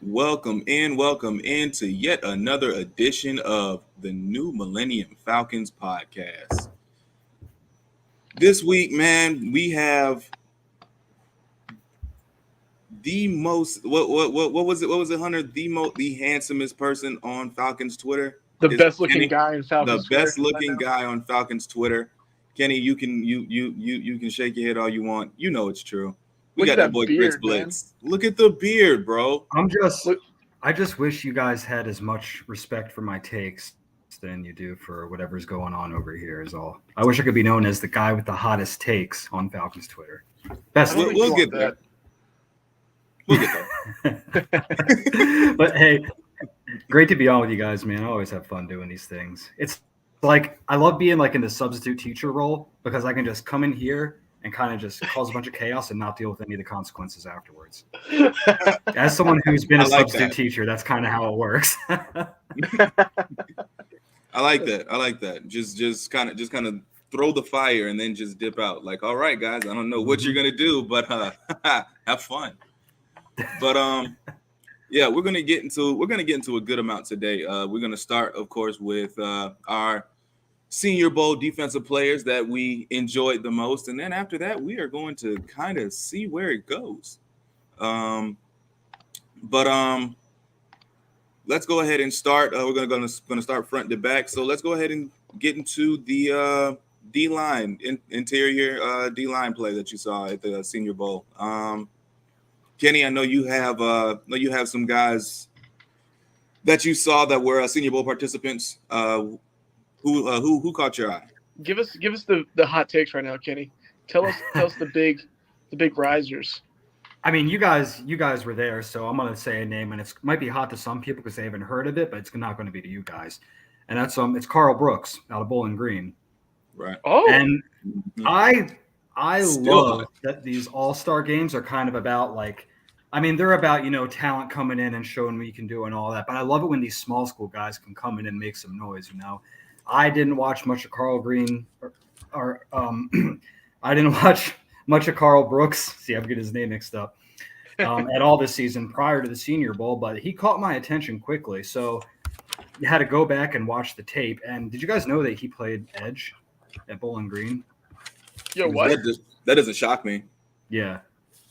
Welcome in to yet another edition of the new Millennium Falcons podcast. This week, man, we have the most what was it? What was it, Hunter? The handsomest person on Falcons Twitter The is best looking Kenny, guy in the Falcons Twitter best right looking now. guy on Falcons Twitter. Kenny, you can shake your head all you want. You know it's true. We Look got at that that boy Grits beard, man. Blitz. Look at the beard, bro. Look, I just wish you guys had as much respect for my takes than you do for whatever's going on over here is all. I wish I could be known as the guy with the hottest takes on Falcons Twitter. Best. I don't think We'll you get want there. We'll get there. But hey, great to be on with you guys, man. I always have fun doing these things. It's like I love being like in the substitute teacher role because I can just come in here and kind of just cause a bunch of chaos and not deal with any of the consequences afterwards. As someone who's been a substitute teacher, that's kind of how it works. I like that. Just kind of throw the fire and then just dip out. Like, all right, guys, I don't know what you're gonna do, but have fun. But yeah, we're gonna get into a good amount today. We're gonna start, of course, with our Senior Bowl defensive players that we enjoyed the most, and then after that, we are going to kind of see where it goes. But let's go ahead and start. We're gonna start front to back. So let's go ahead and get into the D line interior D line play that you saw at the Senior Bowl. Kenny, I know you have some guys that you saw that were Senior Bowl participants. Who caught your eye? give us the hot takes right now, Kenny. Tell us the big risers. I mean, you guys were there, so I'm gonna say a name, and it might be hot to some people because they haven't heard of it, but it's not going to be to you guys. And that's it's Carl Brooks out of Bowling Green. Right. Oh, And I Still love hot. that these all-star games are kind of about they're about, talent coming in and showing what you can do and all that. But I love it when these small school guys can come in and make some noise, I didn't watch much of Carl Green or I didn't watch much of Carl Brooks. See, I'm getting his name mixed up at all this season prior to the Senior Bowl, but he caught my attention quickly. So you had to go back and watch the tape. And did you guys know that he played edge at Bowling Green? yo, what? That doesn't shock me. Yeah.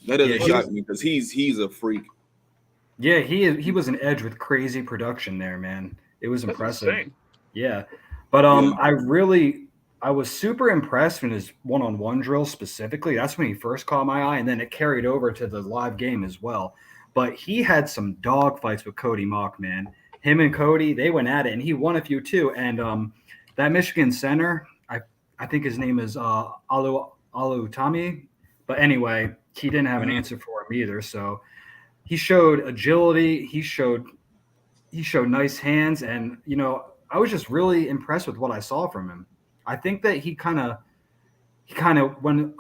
That doesn't shock me because he's a freak. Yeah, he was an edge with crazy production there, man. It was That's impressive. insane. Yeah. But Yeah. I was super impressed in his one-on-one drill specifically. That's when he first caught my eye, and then it carried over to the live game as well. But he had some dog fights with Cody Mock, man. Him and Cody, they went at it, and he won a few too. And that Michigan center, I think his name is Alutami. But anyway, he didn't have an answer for him either. So he showed agility. He showed nice hands, and I was just really impressed with what I saw from him. I think that he kind of went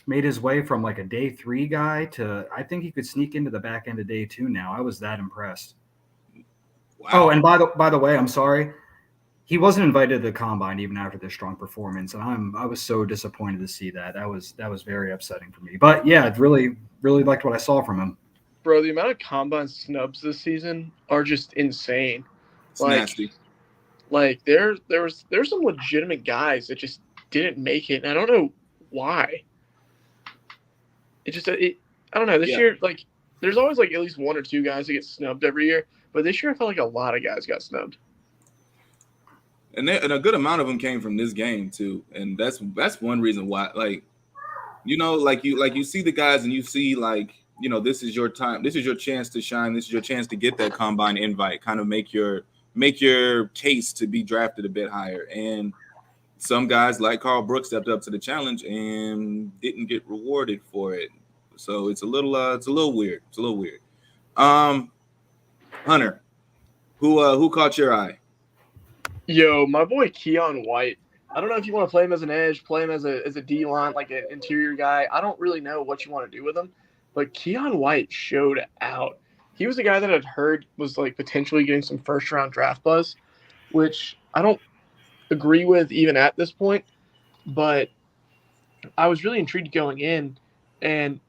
made his way from like a day 3 guy to I think he could sneak into the back end of day 2 now. I was that impressed. Wow. Oh, and by the way, I'm sorry. He wasn't invited to the combine even after this strong performance, and I was so disappointed to see that. That was very upsetting for me. But yeah, really liked what I saw from him. Bro, the amount of combine snubs this season are just insane. It's nasty. Like there's some legitimate guys that just didn't make it, and I don't know why. I don't know. This year, like, there's always like at least 1 or 2 guys that get snubbed every year, but this year I felt like a lot of guys got snubbed. And a good amount of them came from this game too, and that's one reason why. Like, you see the guys, and you see this is your time, this is your chance to shine, this is your chance to get that combine invite, kind of make your case to be drafted a bit higher. And some guys like Carl Brooks stepped up to the challenge and didn't get rewarded for it. So it's a little weird. It's a little weird. Hunter, who caught your eye? Yo, my boy Keon White. I don't know if you want to play him as an edge, play him as a D line, like an interior guy. I don't really know what you want to do with him, but Keon White showed out. He was a guy that I'd heard was like potentially getting some first round draft buzz, which I don't agree with even at this point. But I was really intrigued going in, and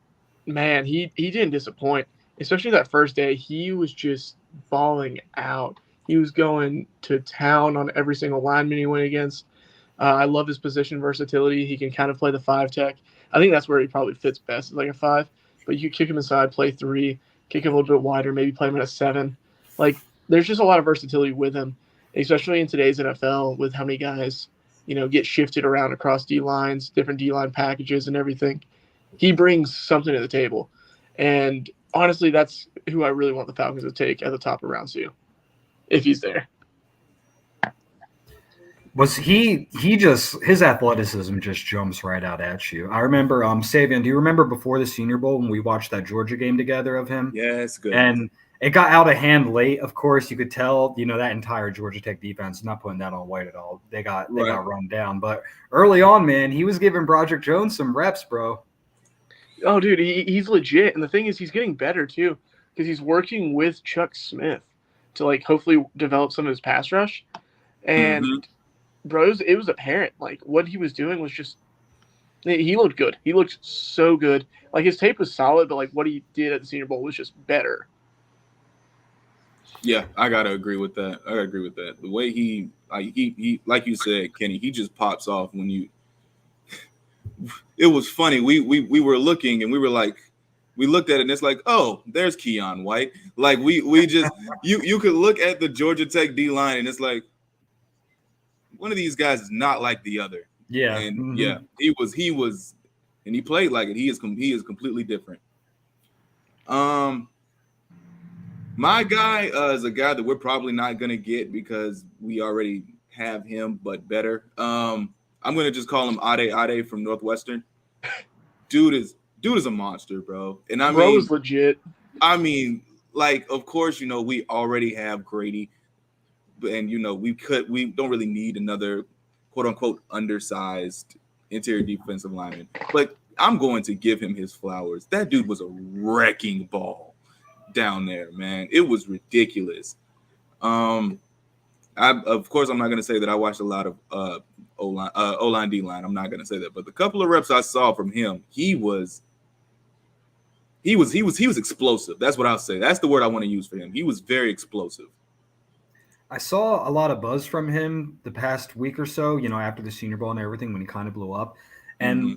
man, he didn't disappoint. especially that first day, he was just balling out. He was going to town on every single lineman he went against. I love his position versatility. He can kind of play the 5 tech. I think that's where he probably fits best, like a 5. But you kick him inside, play 3, kick him a little bit wider, maybe play him at a 7. Like, there's just a lot of versatility with him, especially in today's NFL with how many guys, get shifted around across D lines, different D line packages, and everything. He brings something to the table. And honestly, that's who I really want the Falcons to take at the top of round 2, if he's there. Was he just his athleticism just jumps right out at you. I remember Savion, do you remember before the Senior Bowl when we watched that Georgia game together of him? Yeah, it's good. And it got out of hand late. Of course, you could tell, that entire Georgia Tech defense, not putting that on White at all. They got run down. But early on, man, he was giving Broderick Jones some reps, bro. Oh, dude, he's legit. And the thing is, he's getting better, too, because he's working with Chuck Smith to, hopefully develop some of his pass rush. And, bro, it was apparent. What he was doing was just – he looked good. He looked so good. His tape was solid, but, what he did at the Senior Bowl was just better. Yeah, I got to agree with that. The way he like you said, Kenny, he just pops off when you – it was funny. We were looking and we were like – we looked at it and it's like, oh, there's Keon White. We just – you could look at the Georgia Tech D-line and it's like, one of these guys is not like the other. Yeah. And, he was – and he played like it. He is completely different. My guy is a guy that we're probably not going to get because we already have him, but better. I'm going to just call him Ade from Northwestern. Dude is a monster, bro. And bro is legit. I mean, of course, we already have Grady, and we don't really need another quote unquote undersized interior defensive lineman. But I'm going to give him his flowers. That dude was a wrecking ball down there, man. It was ridiculous. Of course I'm not going to say that I watched a lot of O-line D-line. I'm not going to say that, but the couple of reps I saw from him, he was explosive. That's what I'll say. That's the word I want to use for him. He was very explosive. I saw a lot of buzz from him the past week or so, after the Senior Bowl and everything, when he kind of blew up. And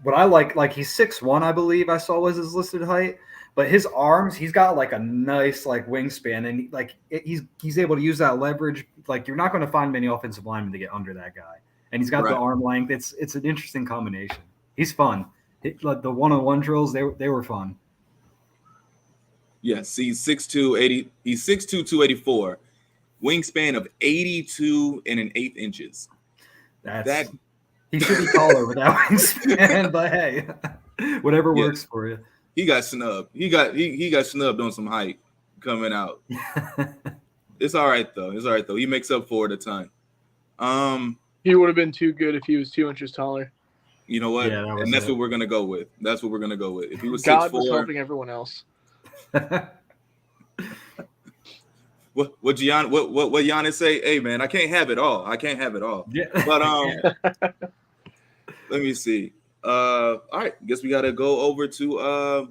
what I like he's 6'1", I believe I saw was his listed height. But his arms, he's got a nice wingspan, and he's able to use that leverage. You're not going to find many offensive linemen to get under that guy, and he's got the arm length. It's an interesting combination. He's fun. The one-on-one drills, they were fun. Yes, he's 6'2", 284, wingspan of 82 and 1/8 inches. He should be taller with that wingspan, but hey, whatever works for you. He got snubbed. He got snubbed on some height coming out. It's all right though. He makes up for it a ton. He would have been too good if he was 2 inches taller. You know what? Yeah, that's what we're gonna go with. If he was 6'4", God was helping everyone else. what Giannis say? Hey man, I can't have it all. Yeah. But let me see. All right, guess we got to go over to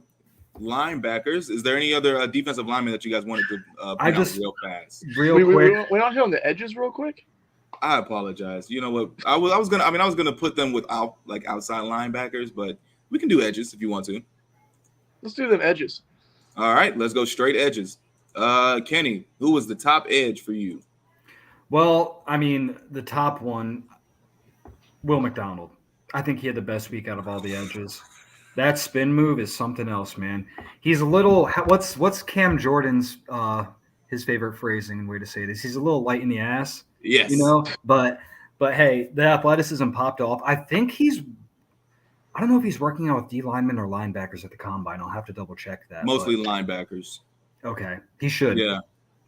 linebackers. Is there any other defensive linemen that you guys wanted to point out real fast? We're not here on the edges real quick. I apologize. You know what? I was gonna put them without outside linebackers, but we can do edges if you want to. Let's do them edges. All right, let's go straight edges. Kenny, who was the top edge for you? Well, the top one, Will McDonald. I think he had the best week out of all the edges. That spin move is something else, man. He's a little – what's Cam Jordan's his favorite phrasing and way to say this? He's a little light in the ass. Yes. But hey, the athleticism popped off. I think I don't know if he's working out with D linemen or linebackers at the combine. I'll have to double check that. Mostly linebackers. Okay. He should. Yeah.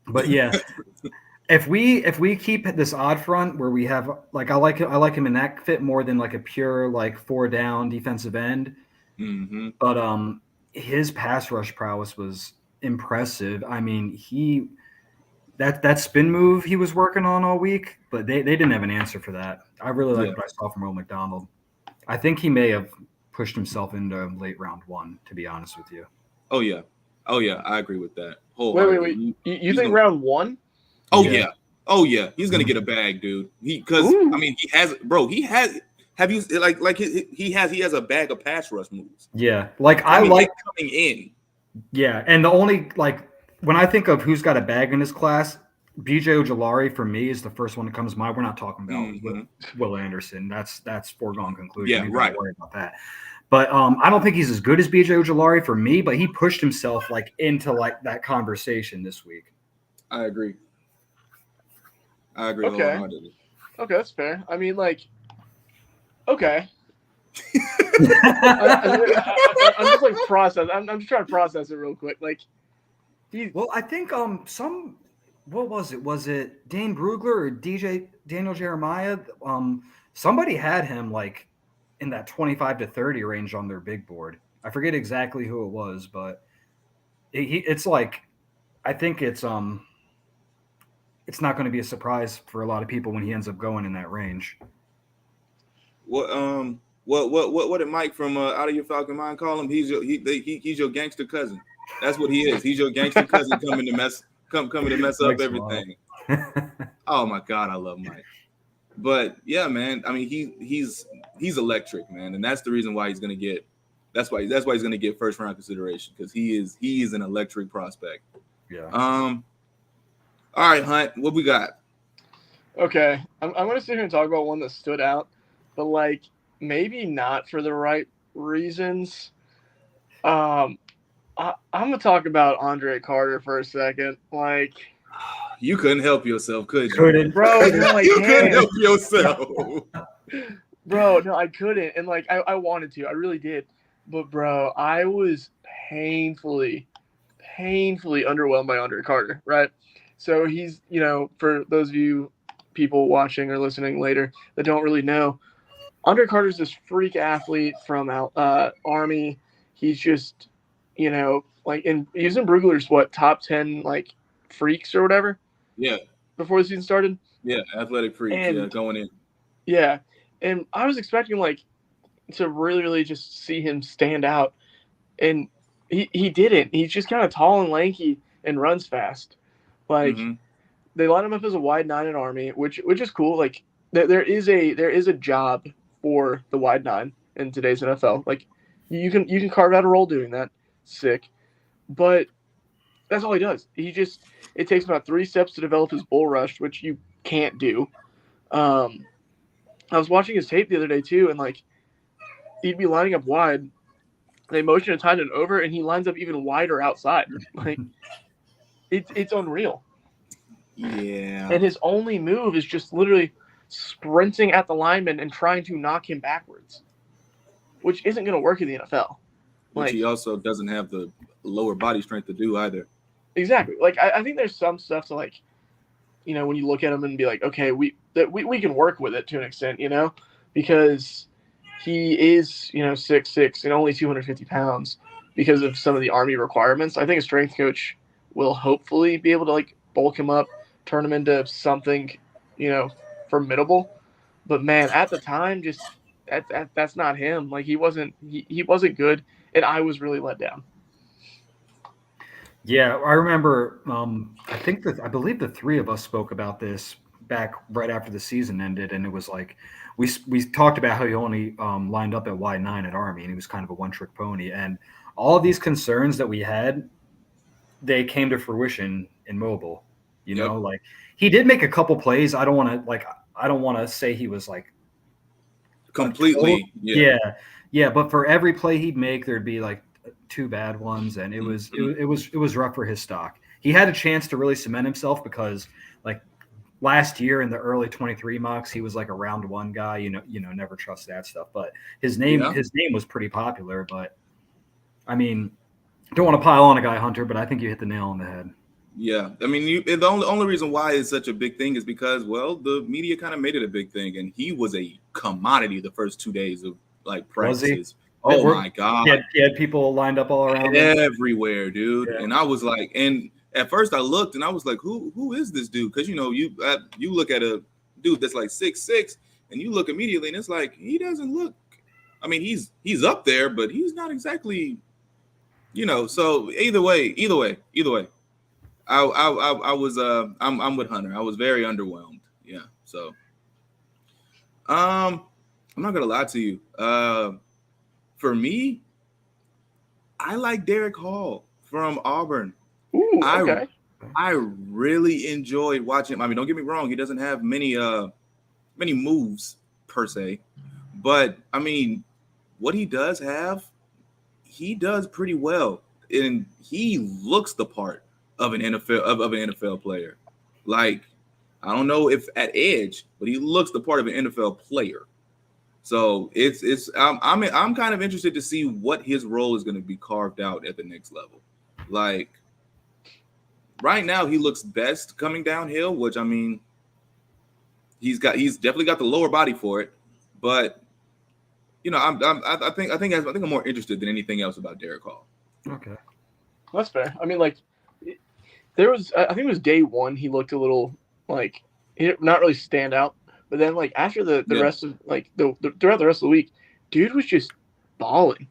But yeah. If we keep this odd front where we have I like him in that fit more than a pure 4-down defensive end. Mm-hmm. But his pass rush prowess was impressive. That spin move he was working on all week, but they didn't have an answer for that. I really like what I saw from Will McDonald. I think he may have pushed himself into late round 1, to be honest with you. Oh yeah. Oh yeah, I agree with that. Wait. You think round 1? Oh Yeah. yeah. Oh yeah. He's gonna get a bag, dude. Because Ooh. I mean, he has, bro. He has. Have you like he has a bag of pass rush moves. Yeah. Like I I mean, like. coming in. Yeah, and the only like when I think of who's got a bag in this class, BJ Ojolari for me is the first one that comes to mind. We're not talking about Will Anderson. That's foregone conclusion. Yeah, You right. don't worry about that. But I don't think he's as good as BJ Ojolari for me. But he pushed himself like into like that conversation this week. I agree. Okay. Wholeheartedly. Okay, that's fair. I mean, like, okay. I'm just like process. I'm just trying to process it real quick. Like, well, I think what was it? Was it Dane Brugler or Daniel Jeremiah? Somebody had him like in that 25 to 30 range on their big board. I forget exactly who it was, but it's like I think it's not going to be a surprise for a lot of people when he ends up going in that range. What did Mike from Out of Your Falcon Mind call him? He's your gangster cousin. That's what he is. He's your gangster cousin coming to mess up everything. Oh my God, I love Mike. But yeah, man. I mean, he's electric, man, and that's the reason why he's gonna get. That's why he's gonna get first round consideration, because he is an electric prospect. Yeah. All right, Hunt. What we got? Okay, I'm gonna sit here and talk about one that stood out, but like maybe not for the right reasons. I'm gonna talk about Andre Carter for a second. Like, you couldn't help yourself, could you? Couldn't, bro. No, I you can't. couldn't help yourself, bro. No, I couldn't, and like I wanted to, I really did, but bro, I was painfully underwhelmed by Andre Carter. Right. So he's, for those of you people watching or listening later that don't really know, Andre Carter's this freak athlete from Army. He's just, like he was in Brugler's top 10 like freaks or whatever. Yeah. Before the season started. Yeah, athletic freaks. Going in. Yeah, and I was expecting like to really, really just see him stand out, and he didn't. He's just kind of tall and lanky and runs fast. Like they line him up as a wide 9 at Army, which is cool. Like there is a job for the wide 9 in today's NFL. Like you can carve out a role doing that. Sick. But that's all he does. It takes about 3 steps to develop his bull rush, which you can't do. I was watching his tape the other day too, and like he'd be lining up wide. They motion a tight end over, and he lines up even wider outside. Like it's unreal. Yeah. And his only move is just literally sprinting at the lineman and trying to knock him backwards, which isn't going to work in the NFL. Which he also doesn't have the lower body strength to do either. Exactly. Like I think there's some stuff to like, when you look at him and be like, okay, we can work with it to an extent, because he is 6'6" and only 250 pounds because of some of the Army requirements. I think a strength coach will hopefully be able to like bulk him up, turn him into something, formidable. But man, at the time, just that's not him. Like he wasn't good, and I was really let down. Yeah, I remember. I believe the 3 of us spoke about this back right after the season ended, and it was like we talked about how he only lined up at wide 9 at Army, and he was kind of a one-trick pony. And all of these concerns that we had, they came to fruition in mobile. Like he did make a couple plays. I don't want to say he was like completely. Yeah. But for every play he'd make, there'd be like 2 bad ones, and it was rough for his stock. He had a chance to really cement himself because like last year in the early 23 mocks, he was like a round 1 guy. Never trust that stuff. But his name was pretty popular. But I mean, don't want to pile on a guy, Hunter, but I think you hit the nail on the head. Yeah, I mean, the only reason why it's such a big thing is because, well, the media kind of made it a big thing, and he was a commodity the first 2 days of like practices. Oh my God! He had people lined up all around everywhere, dude. Yeah. And I was like, and at first I looked and I was like, who is this dude? Because you look at a dude that's like 6'6", and you look immediately, and it's like he doesn't look. I mean, he's up there, but he's not exactly So either way, I was I'm with Hunter. I was very underwhelmed. Yeah. So um, I'm not gonna lie to you. For me, I like Derek Hall from Auburn. Ooh, I okay. I really enjoyed watching him. I mean, don't get me wrong, he doesn't have many moves per se, but I mean, what he does have, he does pretty well, and he looks the part of an NFL player. Like, I don't know if at edge, but he looks the part of an NFL player. So I'm kind of interested to see what his role is going to be carved out at the next level. Like right now, he looks best coming downhill, which I mean, he's definitely got the lower body for it, but I think I'm more interested than anything else about Derek Hall. Okay. That's fair. I mean, like, there was, I think it was day one, he looked a little like, he did not really stand out. But then, like, after the Yeah, rest of, like, throughout the rest of the week, dude was just balling.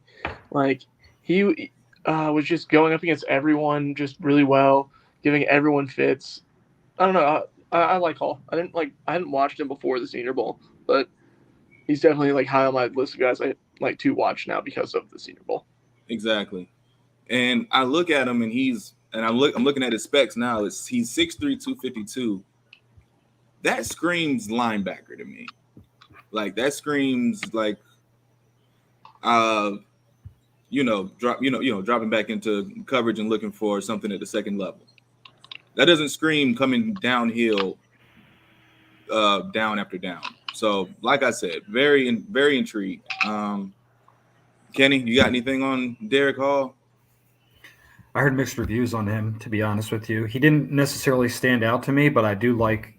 Like, he was just going up against everyone just really well, giving everyone fits. I don't know. I like Hall. I hadn't watched him before the Senior Bowl, but he's definitely like high on my list of guys I like to watch now because of the Senior Bowl. exactly. And I look at him, and I'm looking at his specs now. He's 6'3", 252. That screams linebacker to me. Like that screams like uh dropping back into coverage and looking for something at the second level. That doesn't scream coming downhill, down after down. So, like I said, very intrigued. Kenny, you got anything on Derek Hall? I heard mixed reviews on him, to be honest with you. He didn't necessarily stand out to me, but I do like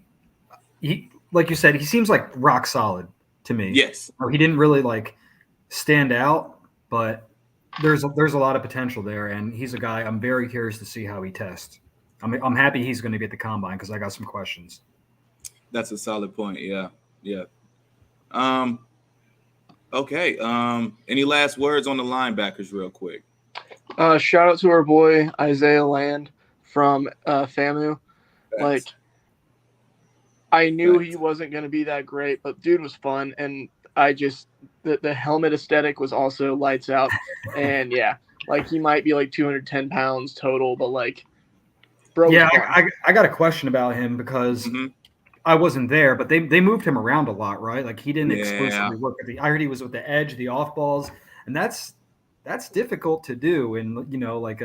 you said, he seems like rock solid to me. Yes, Or he didn't really like stand out, but there's a lot of potential there, and he's a guy I'm very curious to see how he tests. I'm happy he's going to be at the combine because I got some questions. that's a solid point. Yeah, yeah. Um, okay. Any last words on the linebackers, real quick? Shout out to our boy Isaiah Land from FAMU. Like, Facts. I knew he Facts. wasn't going to be that great, but dude was fun, and I just the helmet aesthetic was also lights out, and yeah, like he might be like 210 pounds total, but like, bro was Yeah, fun. I got a question about him because Hmm. I wasn't there, but they moved him around a lot, right? Like he didn't Yeah, exclusively work at the. I heard he was with the edge, the off balls, and that's difficult to do. And like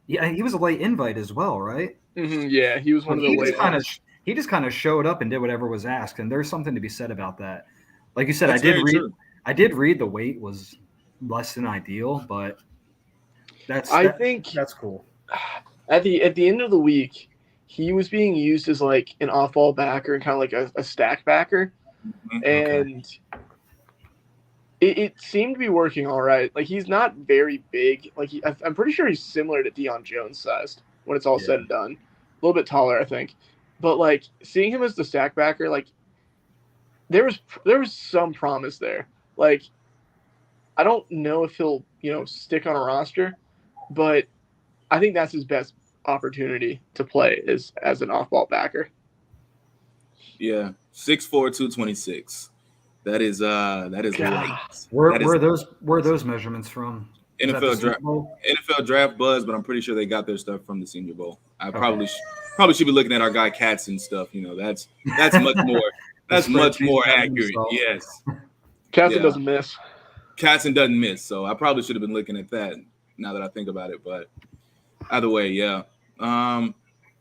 yeah, he was a late invite as well, right? Yeah, he was one Like of the late ones. he just kind of showed up and did whatever was asked, and there's something to be said about that. Like you said, that's very true. I did read the weight was less than ideal, but that's I that think that's cool. at the end of the week, he was being used as like an off-ball backer and kind of like a stack backer, Mhm. Okay. and it seemed to be working all right. Like he's not very big. Like I'm pretty sure he's similar to Deion Jones sized when it's all Yeah. said and done. A little bit taller, I think. But like seeing him as the stack backer, like there was some promise there. Like I don't know if he'll stick on a roster, but I think that's his best opportunity to play is as an off-ball backer. Yeah, 6'4", 226. That is God, light. Where That is where are those measurements from? Is that the NFL Super draft Bowl? NFL draft buzz, but I'm pretty sure they got their stuff from the Senior Bowl. I Okay. probably should be looking at our guy Katz and stuff. That's much more The that's much spreadsheet more having accurate. himself. Yes, Castle yeah. doesn't miss. Katzen doesn't miss, so I probably should have been looking at that. Now that I think about it, but either way, yeah. Um,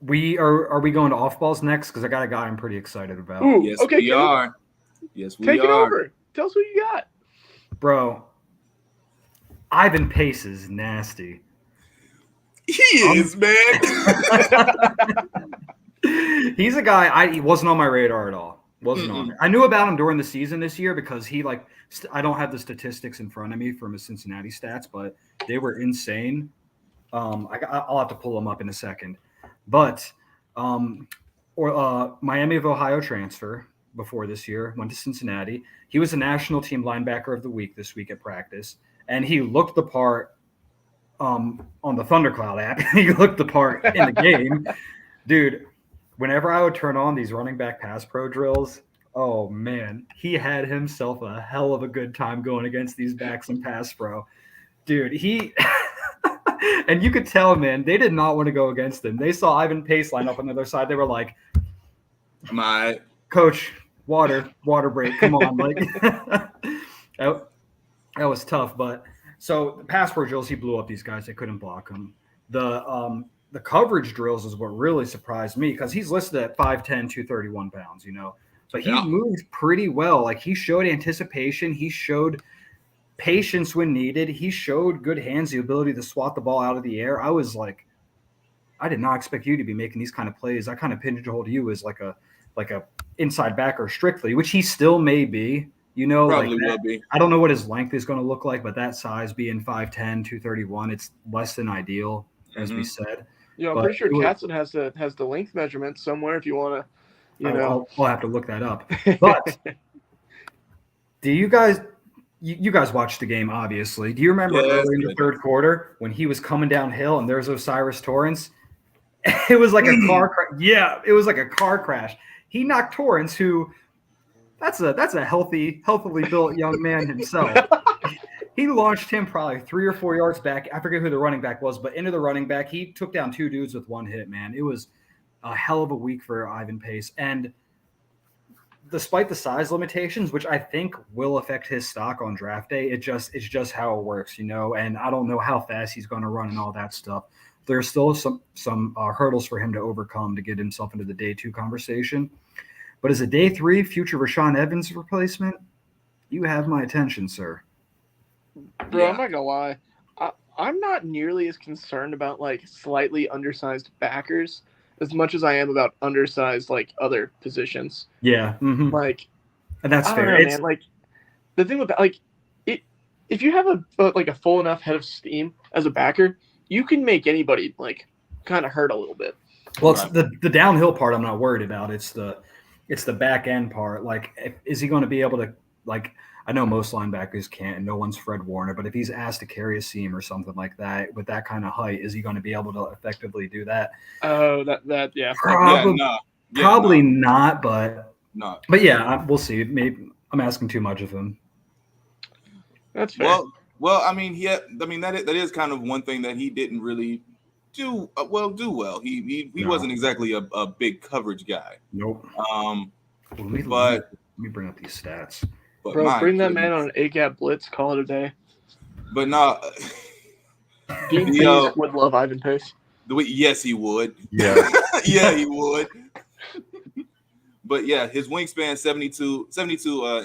Are we going to off balls next? Because I got a guy I'm pretty excited about. Ooh, yes, okay, we Kenny, are. Yes, we take it are. over. Tell us what you got. Bro, Ivan Pace is nasty. He is, man. He's a guy he wasn't on my radar at all. Wasn't on it. I knew about him during the season this year because he I don't have the statistics in front of me from his Cincinnati stats, but they were insane. I'll have to pull them up in a second. But Miami of Ohio transfer before this year went to Cincinnati. He was the national team linebacker of the week this week at practice, and he looked the part on the Thundercloud app. He looked the part in the game. Dude, whenever I would turn on these running back pass pro drills, oh man, he had himself a hell of a good time going against these backs and pass pro. Dude, he and you could tell, man, they did not want to go against him. They saw Ivan Pace line up on the other side. They were like, My Coach, water break. Come on. Like that was tough. But so the pass pro drills, he blew up these guys. They couldn't block him. The coverage drills is what really surprised me because he's listed at 5'10", 231 pounds, but he moved pretty well. Like he showed anticipation. He showed patience when needed. He showed good hands, the ability to swat the ball out of the air. I was like, I did not expect you to be making these kind of plays. I kind of pigeonholed you as like a inside backer strictly, which he still may be. Probably will be. I don't know what his length is going to look like, but that size being 5'10", 231, it's less than ideal, as we said. Yeah, I'm pretty sure Katzen has the length measurement somewhere if you want to, I'll have to look that up. But do you guys watched the game, obviously. Do you remember early in the third quarter when he was coming downhill and there's Osiris Torrance? It was like a car crash. Yeah, it was like a car crash. He knocked Torrance, who that's a healthily built young man himself. He launched him probably 3 or 4 yards back. I forget who the running back was, but into the running back, he took down 2 dudes with 1 hit, man. It was a hell of a week for Ivan Pace. And despite the size limitations, which I think will affect his stock on draft day, it's just how it works, and I don't know how fast he's going to run and all that stuff. There's still some hurdles for him to overcome to get himself into the day 2 conversation. But as a day 3 future Rashaan Evans replacement, you have my attention, sir. Bro, I'm not gonna lie. I'm not nearly as concerned about like slightly undersized backers as much as I am about undersized like other positions. Yeah, like, and that's fair. Know, man. Like the thing with like if you have a full enough head of steam as a backer, you can make anybody like kind of hurt a little bit. Well, it's the downhill part I'm not worried about. It's the back end part. Like, is he going to be able to like? I know most linebackers can't, and no one's Fred Warner, but if he's asked to carry a seam or something like that with that kind of height, is he going to be able to effectively do that? Oh, yeah. Probably not, but no. But yeah, we'll see. Maybe I'm asking too much of him. That's fair. Well, I mean, that is kind of one thing that he didn't really do well. He wasn't exactly a big coverage guy. Nope. But let me bring up these stats. But bro, bring that man on an A-gap blitz, call it a day. But no, Dean Pace would love Ivan Pace. Yes, he would. Yeah, yeah, he would. But yeah, his wingspan 72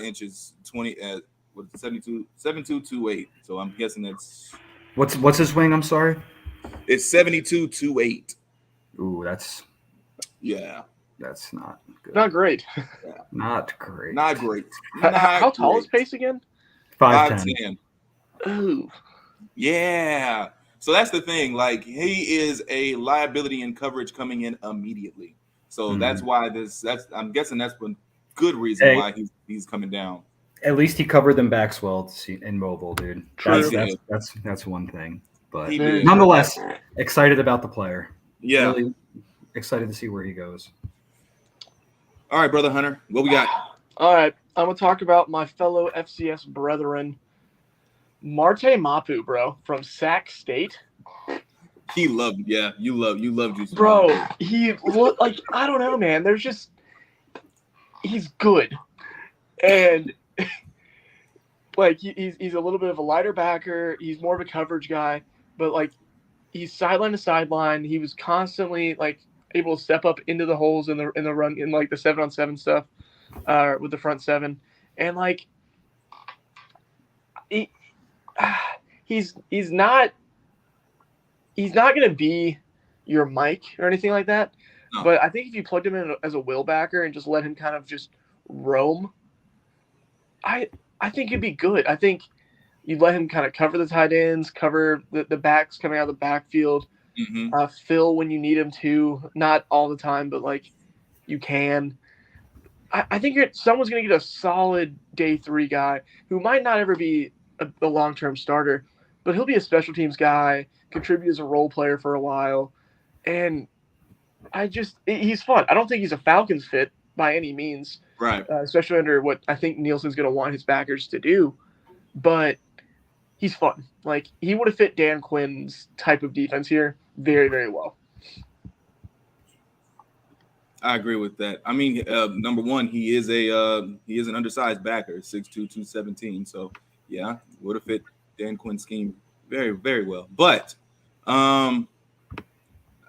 inches, 72, 2'8". So I'm guessing that's what's his wing? I'm sorry. It's 72, 2'8". Ooh, that's not good. Not great. Not great. Not great. How tall is Pace again? 5'10". Ooh. Yeah. So that's the thing. Like, he is a liability in coverage coming in immediately. So that's why I'm guessing that's one good reason why he's coming down. At least he covered them backs well in mobile, dude. That's one thing. But nonetheless, excited about the player. Yeah. Really excited to see where he goes. All right, Brother Hunter, what we got? All right, I'm going to talk about my fellow FCS brethren, Marte Mapu, bro, from Sac State. You loved you. Bro, he looked like, I don't know, man. He's good. And like he's a little bit of a lighter backer. He's more of a coverage guy, but like he's sideline to sideline. He was constantly like able to step up into the holes in the run in like the 7-on-7 stuff with the front 7, and like he's not going to be your Mike or anything like that. No. But I think if you plugged him in as a will backer and just let him kind of just roam, I think it'd be good. I think you'd let him kind of cover the tight ends, cover the backs coming out of the backfield, fill when you need him to, not all the time, but like you can. I think someone's going to get a solid day 3 guy who might not ever be a long-term starter, but he'll be a special teams guy, contribute as a role player for a while, and he's fun. I don't think he's a Falcons fit by any means, Right. especially under what I think Nielsen's going to want his backers to do, but he's fun. Like, he would have fit Dan Quinn's type of defense here very, very well. I agree with that. I mean, number one, he is an undersized backer, 6'2", 217. So yeah, would have fit Dan Quinn's scheme very, very well. But I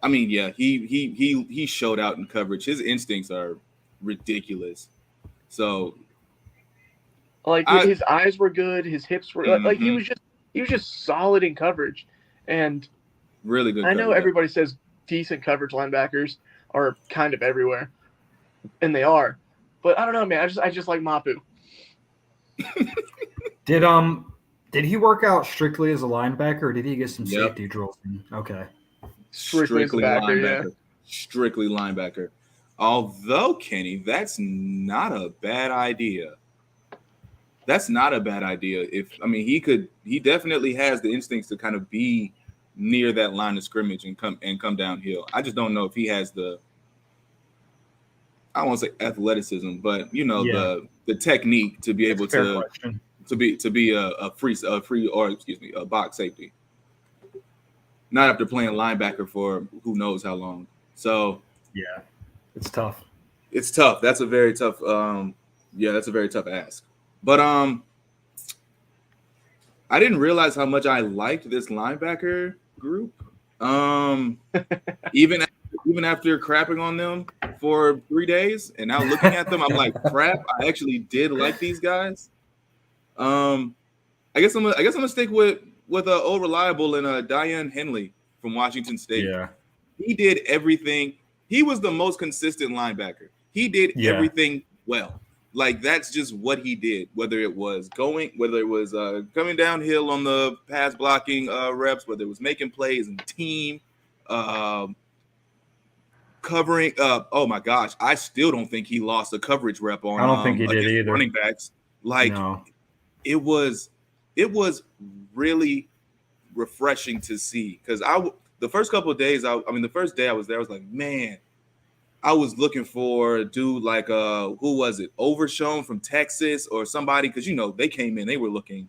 mean, yeah, he showed out in coverage. His instincts are ridiculous. So like his eyes were good, his hips were like he was just solid in coverage. And really good. I know everybody says decent coverage linebackers are kind of everywhere, and they are, but I don't know, man. I just like Mapu. Did he work out strictly as a linebacker, or did he get some safety drills in? Okay, strictly linebacker. Yeah. Strictly linebacker. Although, Kenny, that's not a bad idea. That's not a bad idea. He definitely has the instincts to kind of be near that line of scrimmage and come downhill. I just don't know if he has I won't say athleticism, but the technique to be able to be a box safety. Not after playing linebacker for who knows how long. So yeah, it's tough. It's tough. That's a very tough. That's a very tough ask. But I didn't realize how much I liked this linebacker group. Even after crapping on them for 3 days, and now looking at them, I'm like, crap. I actually did like these guys. I guess I'm gonna stick with old reliable and Diane Henley from Washington State. Yeah, he did everything. He was the most consistent linebacker. He did everything well. Like, that's just what he did. Whether it was coming downhill on the pass blocking reps, whether it was making plays and team, covering. Oh my gosh, I still don't think he lost a coverage rep on. I don't think he did either. Running backs, like no. It was really refreshing to see, because the first couple of days, the first day I was there, I was like, man. I was looking for a dude like who was it? Overshown from Texas or somebody, because they came in, they were looking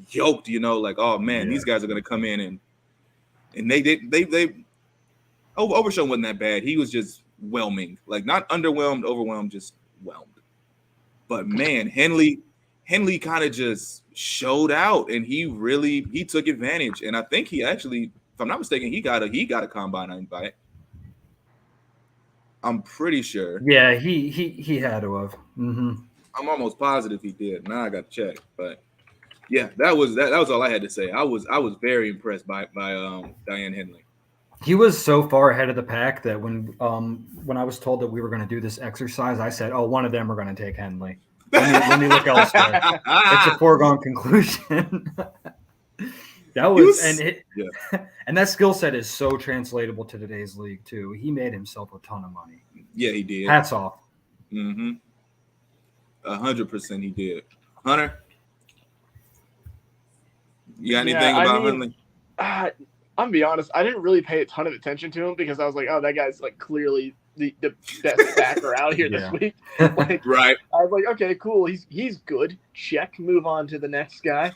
yoked, like, oh man, these guys are gonna come in and they Overshown wasn't that bad. He was just whelming, like not underwhelmed, overwhelmed, just whelmed. But man, Henley kind of just showed out, and he took advantage. And I think he actually, if I'm not mistaken, he got a combine invite. I'm pretty sure. Yeah, he had to have. Mm-hmm. I'm almost positive he did. Now I got to check, but yeah, that was all I had to say. I was very impressed by Diane Henley. He was so far ahead of the pack that when I was told that we were going to do this exercise, I said, "Oh, one of them are going to take Henley." Let me look elsewhere. It's a foregone conclusion. And that skill set is so translatable to today's league too. He made himself a ton of money. Yeah, he did. Hats off. 100% he did. Hunter, you got anything about Henley? I'm gonna be honest. I didn't really pay a ton of attention to him because I was like, oh, that guy's like clearly the best backer out here this week. Like, right. I was like, okay, cool. He's good. Check. Move on to the next guy.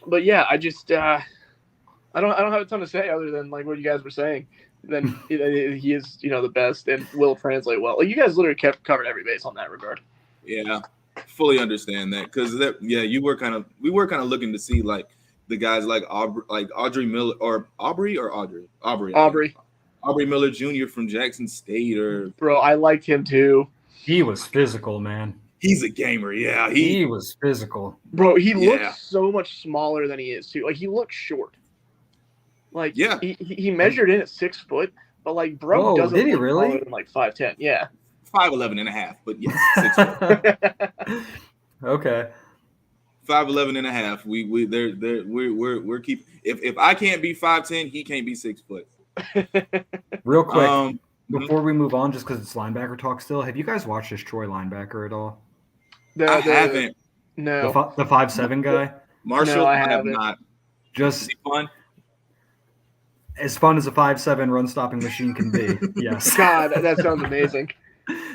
But yeah, I just I don't have a ton to say other than like what you guys were saying. Then he is the best and will translate well. Like, you guys literally covered every base on that regard. Yeah, fully understand that, because we were kind of looking to see like the guys like Aubrey Miller or Aubrey Miller Jr. from Jackson State, or bro, I liked him too. He was physical, man. He's a gamer, yeah. He was physical. Bro, he looks so much smaller than he is, too. Like, he looks short. Like, he measured in at 6 foot, but, like, bro doesn't look taller than, like, 5'10". Yeah. 5'11 and a half, but yes, 6 foot. Okay. 5'11 and a half. We're keeping. If I can't be 5'10", he can't be 6 foot. Real quick, before we move on, just because it's linebacker talk still, have you guys watched this Troy linebacker at all? I haven't. No. The 5'7" guy? Marshall, No, I I have haven't. not. Is Just he fun? as fun as a 5'7" run stopping machine can be. Yes. God, that sounds amazing.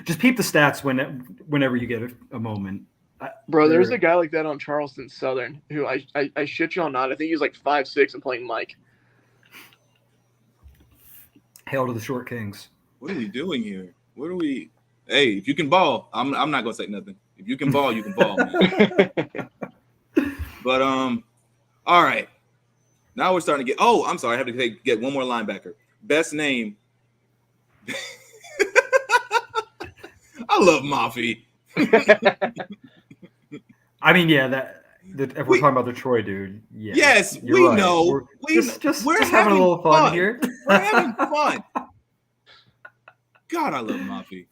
Just peep the stats whenever you get a moment. Bro, there's a guy like that on Charleston Southern who I shit y'all not. I think he's like 5'6" and playing Mike. Hail to the short kings. What are we doing here? What are we? Hey, if you can ball, I'm not gonna say nothing. If you can ball, you can ball, man. But all right. Now we're starting to get. Oh, I'm sorry. I have to get one more linebacker. Best name. I love Mafi. I mean, yeah, if we're talking about the Troy dude, yeah. Yes, we right. know. We're just having a little fun here. We're having fun. God, I love Mafi.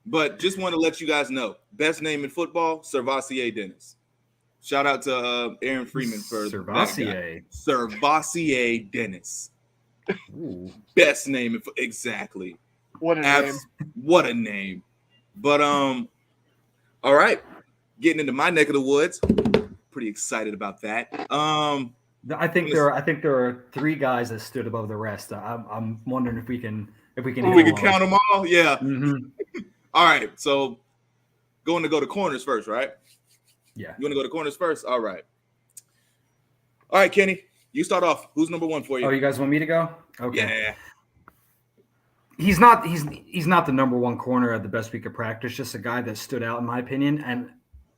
But just want to let you guys know, best name in football, Servassier Dennis. Shout out to Aaron Freeman for Servassier. Servassier Dennis. Ooh. Best name in exactly. What a name. What a name. But all right. Getting into my neck of the woods. Pretty excited about that. I think there are 3 guys that stood above the rest. I'm wondering if we can count them all. Yeah. Mm-hmm. All right. So going to go to corners first, right? Yeah. You want to go to corners first? All right. All right, Kenny. You start off. Who's number 1 for you? Oh, you guys want me to go? Okay. Yeah. He's not the number 1 corner at the best week of practice. Just a guy that stood out in my opinion, and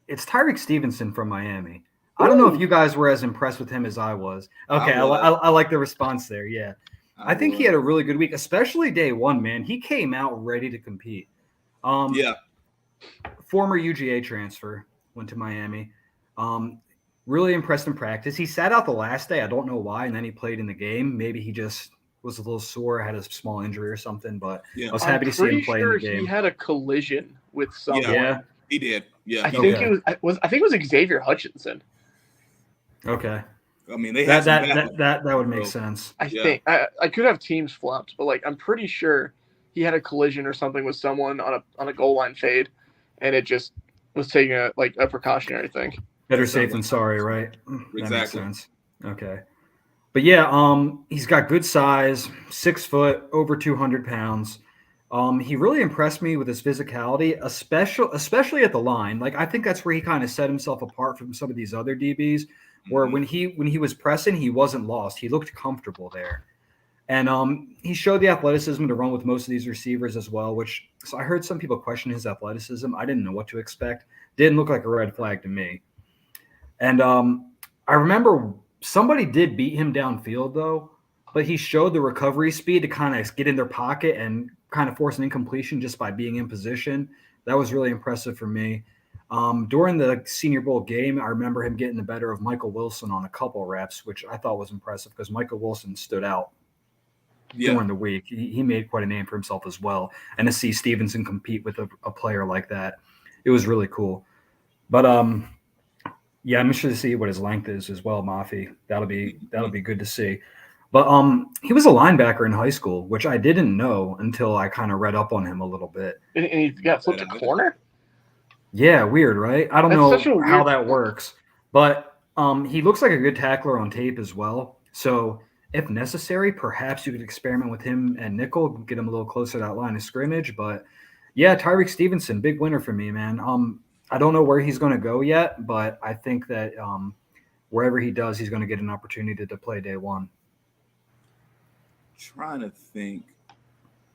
it's Tyreek Stevenson from Miami. I don't know if you guys were as impressed with him as I was. Okay, I like the response there. Yeah, I think he had a really good week, especially day 1. Man, he came out ready to compete. Yeah. Former UGA transfer, went to Miami. Really impressed in practice. He sat out the last day. I don't know why, and then he played in the game. Maybe he just was a little sore, had a small injury or something. But yeah. I was happy to see him play in the game. He had a collision with someone. Yeah. He did. Yeah. I think it was Xavier Hutchinson. Okay. I mean, they had that would make sense. I think I could have teams flopped, but like I'm pretty sure he had a collision or something with someone on a goal line fade, and it just was taking a precautionary thing. Better safe than sorry, right? Exactly. That makes sense. Okay. But yeah, he's got good size, 6 foot, over 200 pounds. He really impressed me with his physicality, especially at the line. Like I think that's where he kind of set himself apart from some of these other DBs, where when he was pressing, he wasn't lost. He looked comfortable there. And he showed the athleticism to run with most of these receivers as well, so I heard some people question his athleticism. I didn't know what to expect. Didn't look like a red flag to me. And I remember somebody did beat him downfield, though, but he showed the recovery speed to kind of get in their pocket and kind of force an incompletion just by being in position. That was really impressive for me. During the Senior Bowl game, I remember him getting the better of Michael Wilson on a couple reps, which I thought was impressive because Michael Wilson stood out during the week. He made quite a name for himself as well. And to see Stevenson compete with a player like that, it was really cool. But yeah, I'm interested to see what his length is as well, Mafi. That'll be good to see. But he was a linebacker in high school, which I didn't know until I kind of read up on him a little bit. And he got flipped to corner? Yeah, weird, right? I don't know how that works. But he looks like a good tackler on tape as well. So if necessary, perhaps you could experiment with him and nickel, get him a little closer to that line of scrimmage. But yeah, Tyreek Stevenson, big winner for me, man. I don't know where he's going to go yet, but I think that wherever he does, he's going to get an opportunity to play day 1. Trying to think,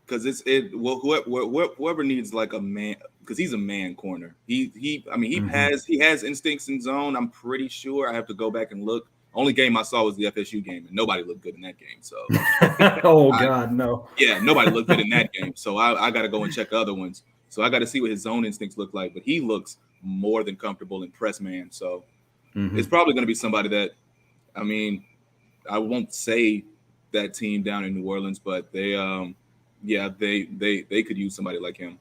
because whoever needs like a man, because he's a man corner. He has instincts in zone. I'm pretty sure. I have to go back and look. Only game I saw was the FSU game, and nobody looked good in that game. So, God, no. Yeah, nobody looked good in that game. So I got to go and check the other ones. So I got to see what his zone instincts look like. But he looks more than comfortable in press man. So it's probably going to be somebody that, I mean, I won't say that team down in New Orleans, but they could use somebody like him.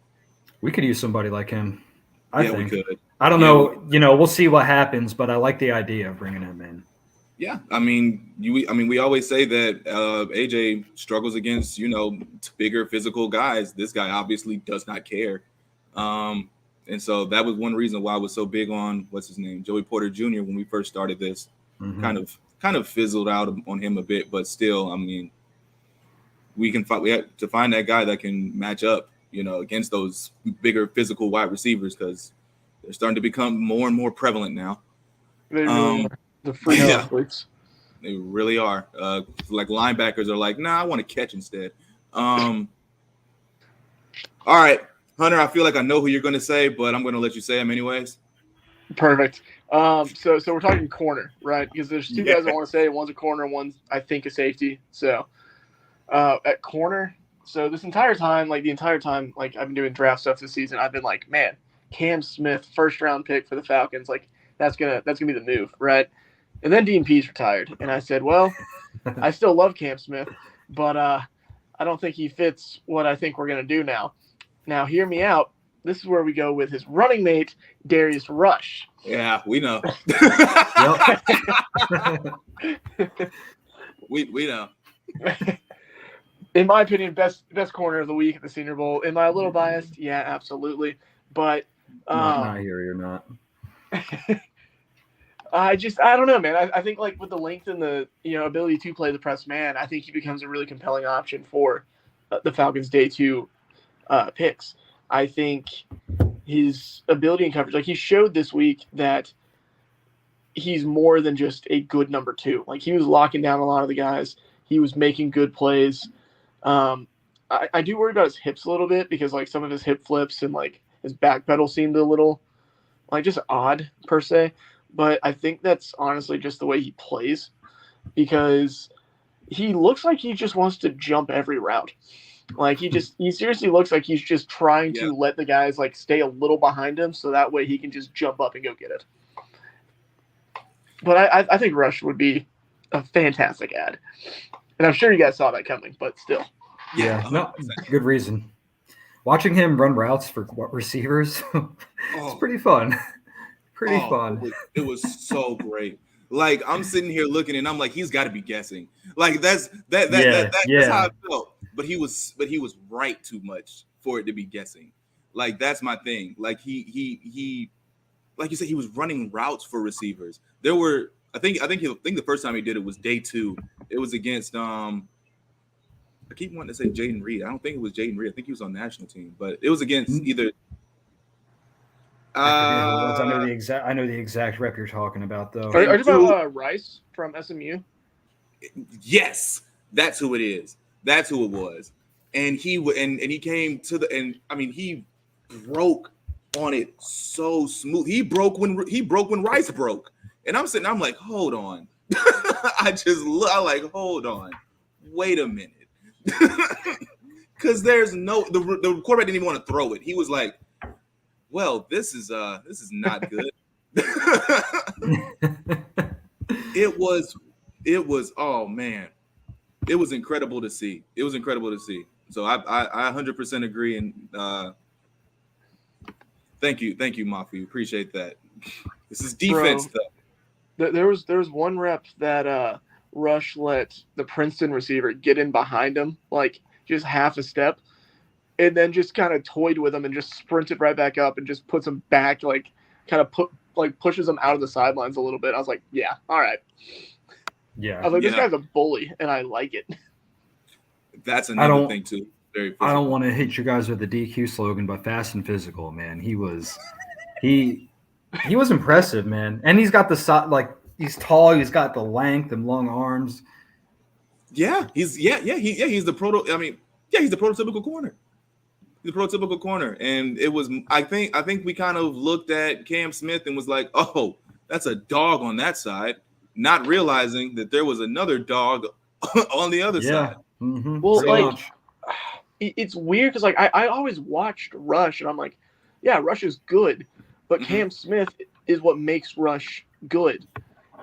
We could use somebody like him. I think. We could. I don't know. We'll see what happens, but I like the idea of bringing him in. Yeah, I mean, we always say that AJ struggles against bigger physical guys. This guy obviously does not care. And so that was one reason why I was so big on what's his name, Joey Porter Jr. when we first started this. Mhm. Kind of fizzled out on him a bit, but still, I mean, we have to find that guy that can match up, against those bigger physical wide receivers because they're starting to become more and more prevalent now. They really are. The free yeah. athletes. They really are. Like linebackers are like, nah, I want to catch instead. All right, Hunter, I feel like I know who you're going to say, but I'm going to let you say him anyways. Perfect. So we're talking corner, right? Because there's two guys I want to say. One's a corner, one's I think a safety. So at corner, so the entire time I've been doing draft stuff this season, I've been like, man, Cam Smith, first round pick for the Falcons, like that's gonna be the move, right? And then Dean Pease retired, and I said, well, I still love Cam Smith, but I don't think he fits what I think we're gonna do now. Now, hear me out. This is where we go with his running mate, Darius Rush. Yeah, we know. we know. In my opinion, best corner of the week at the Senior Bowl. Am I a little biased? Yeah, absolutely. But not here, you're not. I don't know, man. I think like with the length and the ability to play the press man, I think he becomes a really compelling option for the Falcons' day 2 picks. I think his ability and coverage, like he showed this week that he's more than just a good number 2. Like he was locking down a lot of the guys. He was making good plays. I do worry about his hips a little bit because like some of his hip flips and like his back pedal seemed a little like just odd per se. But I think that's honestly just the way he plays because he looks like he just wants to jump every route. Like he seriously looks like he's just trying to let the guys like stay a little behind him so that way he can just jump up and go get it. But I think Rush would be a fantastic ad. And I'm sure you guys saw that coming, but still. Yeah, no, good reason. Watching him run routes for receivers, it's pretty fun. Pretty fun. It was so great. Like I'm sitting here looking, and I'm like, he's got to be guessing. Like that's how I felt. But he was right too much for it to be guessing. Like that's my thing. Like he like you said, he was running routes for receivers. There were I think the first time he did it was day 2. It was against I keep wanting to say Jaden Reed. I don't think it was Jaden Reed. I think he was on the national team, but it was against either. I know the exact rep you're talking about, though. Are you talking about Rice from SMU? Yes, that's who it is. That's who it was. And he came to he broke on it so smooth. He broke when Rice broke. And I'm like, hold on. Hold on. Wait a minute. Because there's the quarterback didn't even want to throw it. He was like, well, this is not good. It was oh man. It was incredible to see. So I 100% agree, and thank you, Mafi. Appreciate that. This is defense stuff. There was one rep that Rush let the Princeton receiver get in behind him, like just half a step, and then just kind of toyed with him and just sprinted right back up and just puts him back, like kind of pushes him out of the sidelines a little bit. I was like, yeah, all right. Yeah. I was like, this guy's a bully, and I like it. That's another thing too. Very physical. I don't want to hit you guys with the DQ slogan, but fast and physical, man. He was impressive, man. And he's got he's tall, he's got the length and long arms. Yeah, he's the he's the prototypical corner. He's the prototypical corner. And it was I think we kind of looked at Cam Smith and was like, oh, that's a dog on that side, not realizing that there was another dog on the other side. Mm-hmm. Well, it's weird because I always watched Rush and I'm like, yeah, Rush is good, but Cam Smith is what makes Rush good.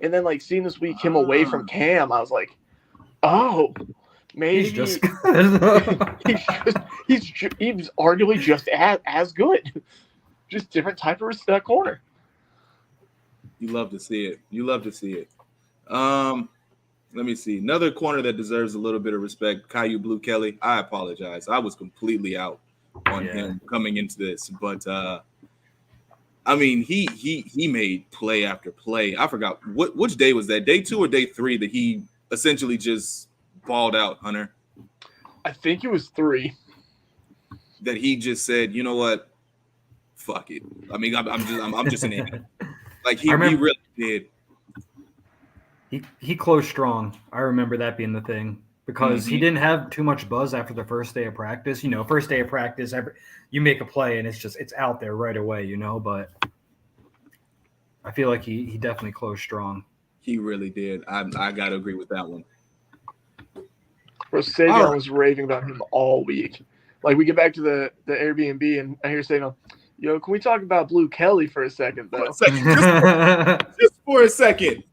And then seeing this week him away from Cam, I was like, oh, maybe he's just good. he's arguably just as good, just different type of corner. You love to see it. Let me see. Another corner that deserves a little bit of respect, Caillou Blue Kelly. I apologize. I was completely out on him coming into this. But I mean, he made play after play. I forgot which day was that? Day 2 or day 3 that he essentially just balled out, Hunter. I think it was 3. That he just said, you know what, fuck it. I mean, I'm just an animal. Like he really did. He closed strong. I remember that being the thing because he didn't have too much buzz after the first day of practice. You know, first day of practice, you make a play and it's out there right away. You know, but I feel like he definitely closed strong. He really did. I gotta agree with that one. Bro, Savion was raving about him all week. Like we get back to the Airbnb and I hear Savion, yo, can we talk about Blue Kelly for a second though? Just for a second.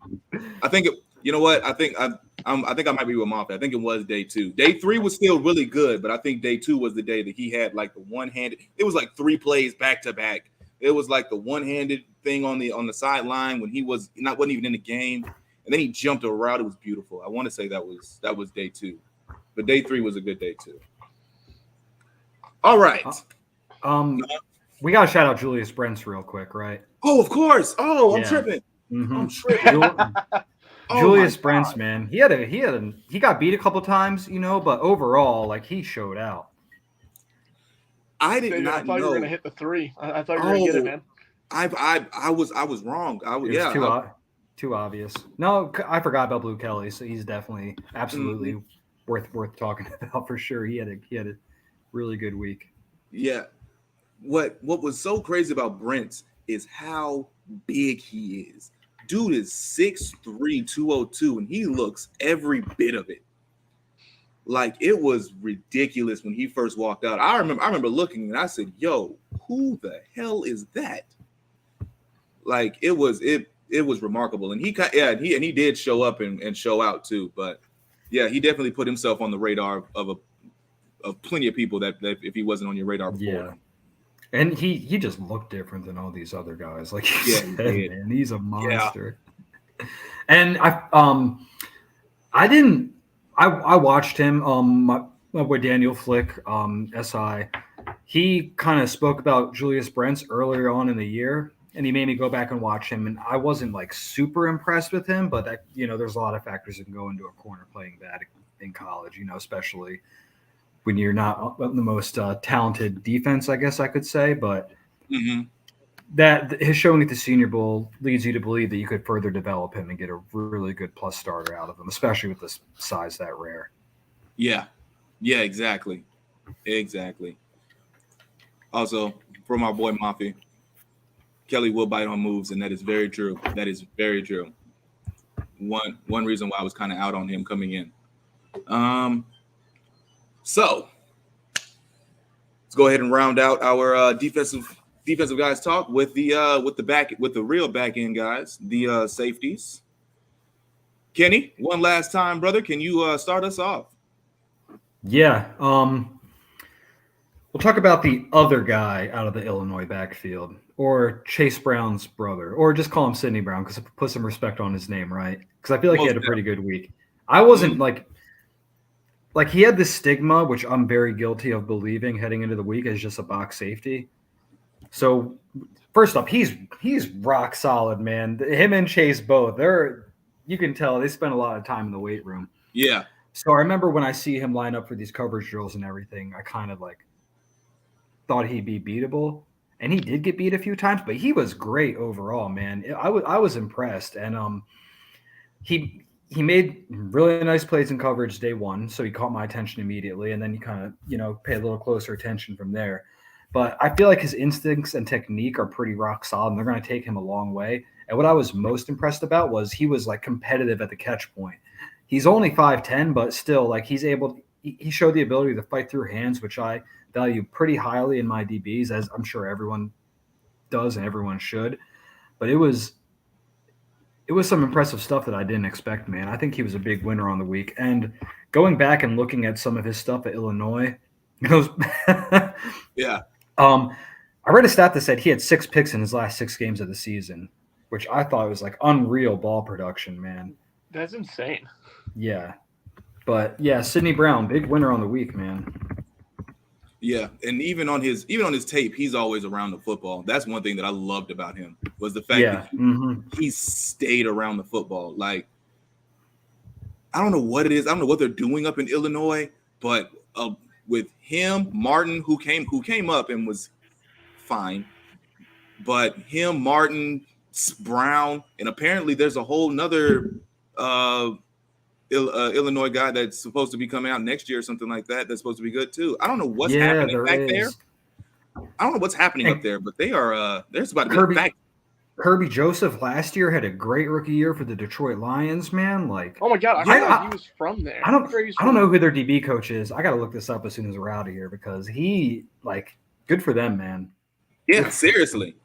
I think you know what? I think I might be with Moffitt. I think it was day 2. Day 3 was still really good, but I think day 2 was the day that he had like the one-handed. It was like 3 plays back to back. It was like the one-handed thing on the sideline when he wasn't even in the game, and then he jumped a route. It was beautiful. I want to say that was day 2, but day 3 was a good day too. All right. We gotta shout out Julius Brents real quick, right? Oh, of course. Oh, I'm tripping. Mm-hmm. I'm tripping. Julius Brents, man, he got beat a couple times, you know, but overall, like he showed out. I did not know. I thought you were gonna hit the 3. I thought you were gonna get it, man. I was wrong. Too obvious. No, I forgot about Blue Kelly, so he's definitely absolutely worth talking about for sure. He had a really good week. Yeah. What was so crazy about Brent is how big he is. Dude is 6'3", 202, and he looks every bit of it. Like it was ridiculous when he first walked out. I remember looking and I said, "Yo, who the hell is that?" Like it was remarkable, and he did show up and show out too. But yeah, he definitely put himself on the radar of plenty of people that if he wasn't on your radar before. Yeah. And he just looked different than all these other guys. Like you said, man, he's a monster. Yeah. And I watched him. My boy Daniel Flick, SI, he kind of spoke about Julius Brents earlier on in the year, and he made me go back and watch him. And I wasn't like super impressed with him, but that, you know, there's a lot of factors that can go into a corner playing bad in college, you know, especially when you're not the most talented defense, I guess I could say. But that his showing at the Senior Bowl leads you to believe that you could further develop him and get a really good plus starter out of him, especially with this size that rare. Yeah, exactly. Also, for my boy Mafia, Kelly will bite on moves, and that is very true. One reason why I was kind of out on him coming in. So let's go ahead and round out our defensive guys talk with the real back end guys, the safeties. Kenny, one last time, brother, can you start us off? Yeah. We'll talk about the other guy out of the Illinois backfield, or Chase Brown's brother, or just call him Sidney Brown because put some respect on his name, right? Because I feel like he had a pretty good week. I wasn't like he had this stigma, which I'm very guilty of believing heading into the week as just a box safety. So first up, he's rock solid, man. Him and Chase both. You can tell they spend a lot of time in the weight room. Yeah. So I remember when I see him line up for these coverage drills and everything, I kind of like thought he'd be beatable, and he did get beat a few times, but he was great overall, man. I was impressed, and he made really nice plays in coverage day 1, so he caught my attention immediately, and then you kind of, you know, pay a little closer attention from there. But I feel like his instincts and technique are pretty rock solid, and they're going to take him a long way. And what I was most impressed about was he was like competitive at the catch point. He's only 5'10", but still, like he showed the ability to fight through hands, which I value pretty highly in my DBs, as I'm sure everyone does and everyone should. But it was some impressive stuff that I didn't expect, man. I think he was a big winner on the week. And going back and looking at some of his stuff at Illinois, yeah. I read a stat that said he had 6 picks in his last 6 games of the season, which I thought was like unreal ball production, man. That's insane. Yeah. But yeah, Sidney Brown, big winner on the week, man. Yeah, and even on his tape, he's always around the football. That's one thing that I loved about him was the fact that Yeah. Hmm. he stayed around the football. Like I don't know what it is. I don't know what they're doing up in Illinois, but with him, Martin, who came up and was fine, but him, Martin, Brown, and apparently there's a whole nother uh, Illinois guy that's supposed to be coming out next year or something like that. That's supposed to be good too. I don't know what's Yeah, happening there back there. is. I don't know what's happening up And there, but they are there's about to be a Kirby fact. Kirby Joseph last year had a great rookie year for the Detroit Lions, man. Like, Oh my god, I I, forgot he I, was from there. I I don't forgot he was I don't from know there. who their DB coach is. I got to look this up as soon as we're out of here because he like good for them, man. Yeah, seriously.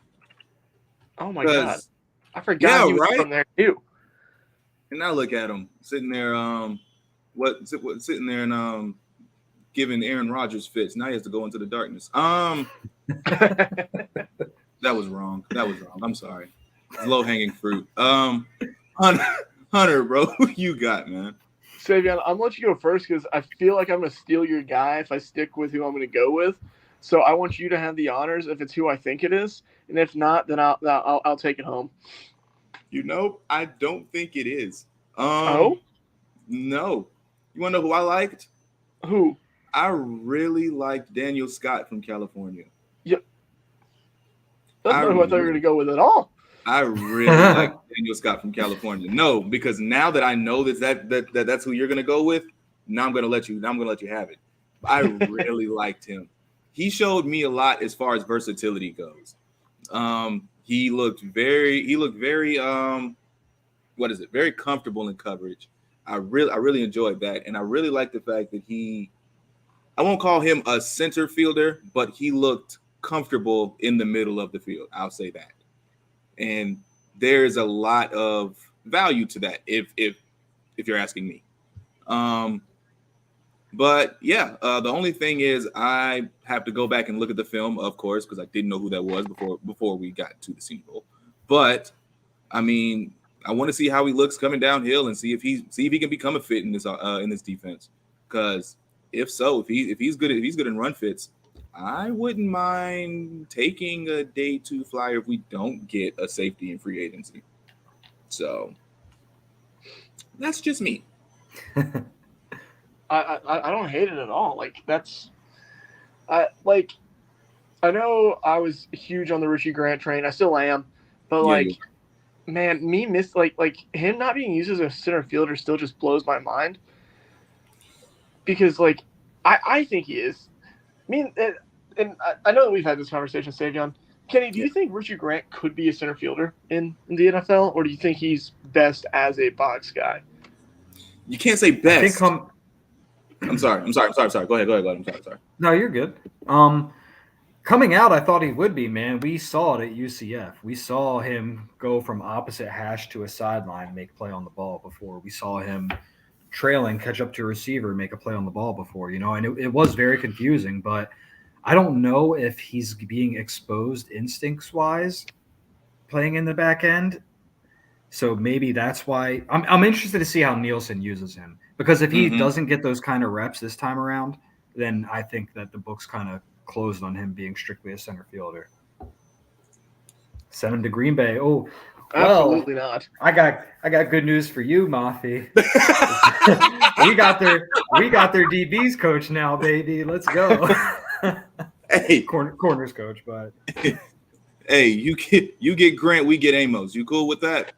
Oh my god, Because I forgot yeah, he was right. from there too. And now look at him sitting there, sitting there and giving Aaron Rodgers fits. Now he has to go into the darkness. That was wrong. That was wrong. I'm sorry. It's low hanging fruit. Hunter, Hunter, bro, who you got, man? Savion, I'm gonna let you go first because I feel like I'm gonna steal your guy if I stick with who I'm gonna go with. So I want you to have the honors if it's who I think it is, and if not, then I'll take it home. I don't think it is. Oh, No. You want to know who I liked? who? I really liked Daniel Scott from California. Yeah, that's I not who I thought you were re- gonna go with at all. I really like Daniel Scott from California. No, because now that I know that's who you're gonna go with, now I'm gonna let you. Now I'm gonna let you have it. I really liked him. He showed me a lot as far as versatility goes. He looked very what is it? Very comfortable in coverage. I really enjoyed that, and I really like the fact that I won't call him a center fielder, but he looked comfortable in the middle of the field. I'll say that. And there's a lot of value to that if you're asking me. Um, but yeah, the only thing is I have to go back and look at the film, of course, because I didn't know who that was before we got to the Senior Bowl. But I mean, I want to see how he looks coming downhill and see if he can become a fit in this defense. Because if so, if he's good in run fits, I wouldn't mind taking a day two flyer if we don't get a safety in free agency. So that's just me. I don't hate it at all. Like that's I know I was huge on the Richie Grant train. I still am, but Yeah, like man, me miss like him not being used as a center fielder still just blows my mind because like I think he is. I mean, and I know that we've had this conversation, Savion. Kenny, do yeah. you think Richie Grant could be a center fielder in the NFL, or do you think he's best as a box guy? You can't say I think best. I'm sorry. Go ahead. Go ahead. I'm sorry. no, you're good. Coming out, I thought he would be, man. We saw it at UCF. We saw him go from opposite hash to a sideline and make a play on the ball before. We saw him trailing, catch up to a receiver, make a play on the ball before, and it was very confusing, but I don't know if he's being exposed instincts-wise playing in the back end. So maybe that's why I'm interested to see how Nielsen uses him because if he Mm-hmm. doesn't get those kind of reps this time around, then I think that the book's kind of closed on him being strictly a center fielder. Send him to Green Bay. Oh, well, Absolutely not. I got good news for you, Mafi. we got their DBs coach now, baby. Let's go. Hey, Corners coach, but hey, you get Grant, we get Amos. You cool with that?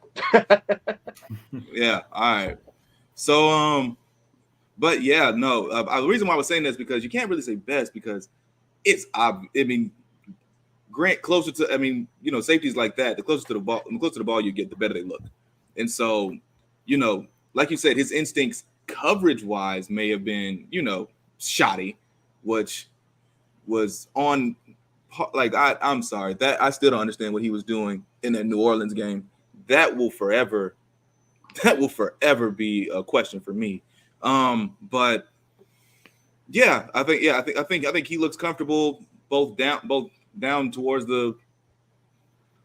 Yeah. All right. So but yeah, no. The reason why I was saying that is because you can't really say best because it's obvious. I mean, Grant closer to. I mean, safeties like that. The closer to the ball you get, the better they look. And so, like you said, his instincts coverage wise may have been, shoddy, which was on. Like I'm sorry that I still don't understand what he was doing in that New Orleans game. That will forever be a question for me. But yeah, I think he looks comfortable both down towards the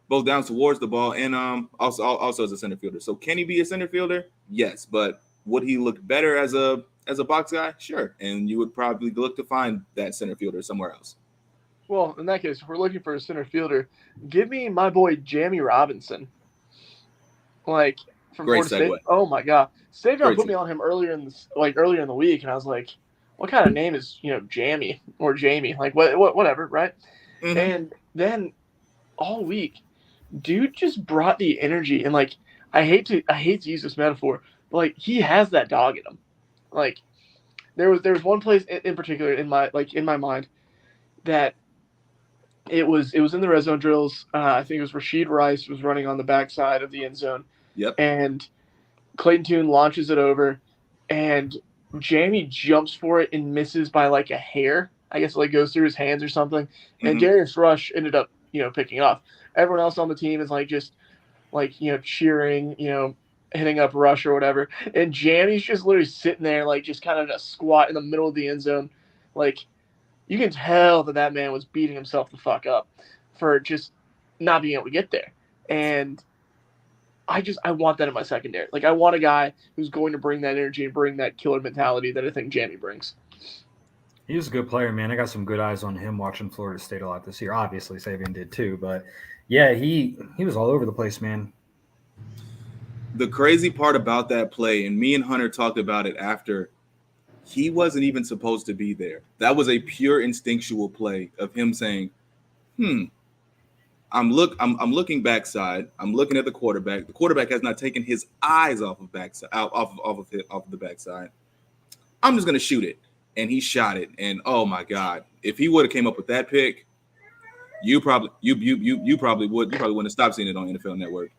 ball and also as a center fielder. So can he be a center fielder? Yes, but would he look better as a as a box guy, sure, and you would probably look to find that center fielder somewhere else. Well, in that case, if we're looking for a center fielder, give me my boy Jamie Robinson, like from Great Florida State. segue. Oh my God, Savion Great put me segue. on him earlier in the week, and I was like, what kind of name is Jamie or Jamie? Like whatever, right? Mm-hmm. And then all week, dude just brought the energy, and like I hate to use this metaphor, but like he has that dog in him. Like there was one place in particular in my mind that it was in the red zone drills. I think it was Rashid Rice was running on the backside of the end zone. Yep. And Clayton Tune launches it over, and Jamie jumps for it and misses by like a hair. I guess it like goes through his hands or something. And Darius Rush ended up, picking it off. Everyone else on the team is like just like, cheering, hitting up Rush or whatever. And Jamie's just literally sitting there, like just kind of a squat in the middle of the end zone. Like you can tell that man was beating himself the fuck up for just not being able to get there. And I want that in my secondary. Like I want a guy who's going to bring that energy and bring that killer mentality that I think Jamie brings. He was a good player, man. I got some good eyes on him watching Florida State a lot this year. Obviously, Savion did too, but yeah, he was all over the place, man. The crazy part about that play, and me and Hunter talked about it after, he wasn't even supposed to be there. That was a pure instinctual play of him saying, I'm looking backside. I'm looking at the quarterback. The quarterback has not taken his eyes off of the backside. I'm just gonna shoot it, and he shot it. And oh my God, if he would have came up with that pick, you probably wouldn't have stopped seeing it on NFL Network.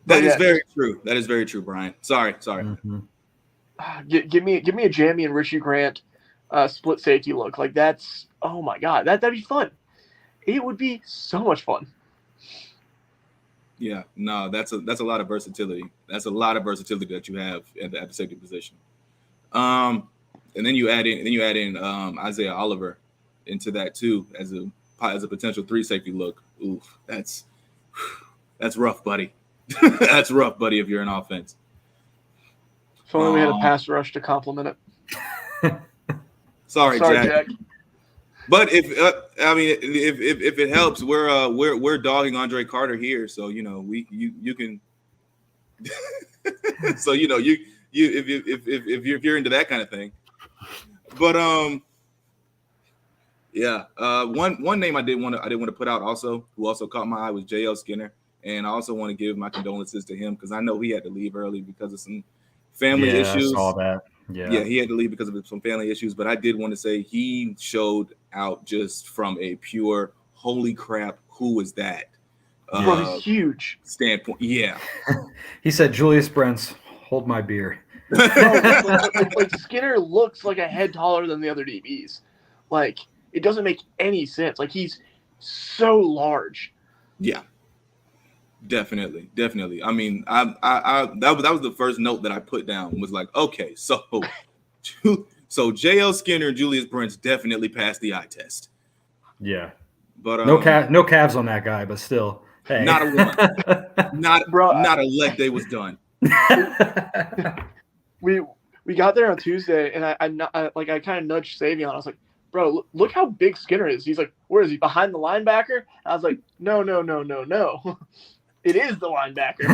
That is very true. That is very true, Brian. Sorry. Mm-hmm. Give me a Jamie and Richie Grant split safety look. Like that's, oh my God, that'd be fun. It would be so much fun. Yeah, no, that's a lot of versatility. That's a lot of versatility that you have at the safety position. And then you add in Isaiah Oliver into that too as a potential 3 safety look. Oof, that's rough, buddy. That's rough, buddy, if you're in offense. If only we had a pass rush to complement it. Sorry, Jack. But if it helps, we're dogging Andre Carter here, so you can. So if you're into that kind of thing, but yeah, one name I didn't want to put out also, who also caught my eye, was J.L. Skinner. And I also want to give my condolences to him because I know he had to leave early because of some family issues. I saw that. Yeah, he had to leave because of some family issues. But I did want to say he showed out just from a pure, holy crap, who was that? Bro, he's huge. Standpoint. Yeah. He said, Julius Brents, hold my beer. like Skinner looks like a head taller than the other DBs. Like, it doesn't make any sense. Like, he's so large. Yeah. Definitely. I mean, that was the first note that I put down, was like, okay, so J.L. Skinner and Julius Brents definitely passed the eye test. Yeah, but no calves on that guy, but still, hey, not a one, not a leg day was done. We got there on Tuesday, and I kind of nudged Savion. I was like, bro, look how big Skinner is. He's like, where is he, behind the linebacker? I was like, no. It is the linebacker.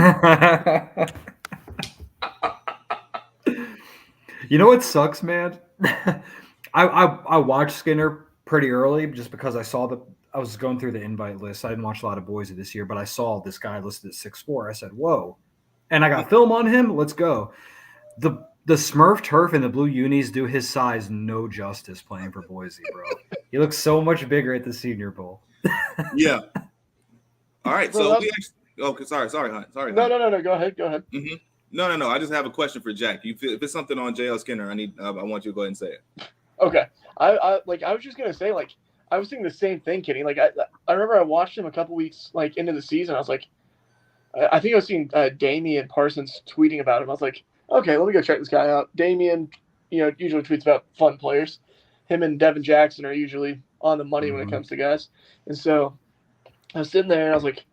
You know what sucks, man? I watched Skinner pretty early just because I was going through the invite list. I didn't watch a lot of Boise this year, but I saw this guy listed at 6'4". I said, whoa. And I got film on him. Let's go. The Smurf turf and the blue unis do his size no justice playing for Boise, bro. He looks so much bigger at the Senior Bowl. Yeah. All right. Bro, so we actually. Okay, sorry, Hunt. Sorry. No. Go ahead. Mm-hmm. No. I just have a question for Jack. If it's something on J.L. Skinner, I want you to go ahead and say it. Okay. I was just gonna say, like, I was thinking the same thing, Kenny. Like, I remember I watched him a couple weeks like into the season. I was like, I think I was seeing Damian Parsons tweeting about him. I was like, okay, let me go check this guy out. Damian, usually tweets about fun players. Him and Devin Jackson are usually on the money when it comes to guys. And so I was sitting there and I was like,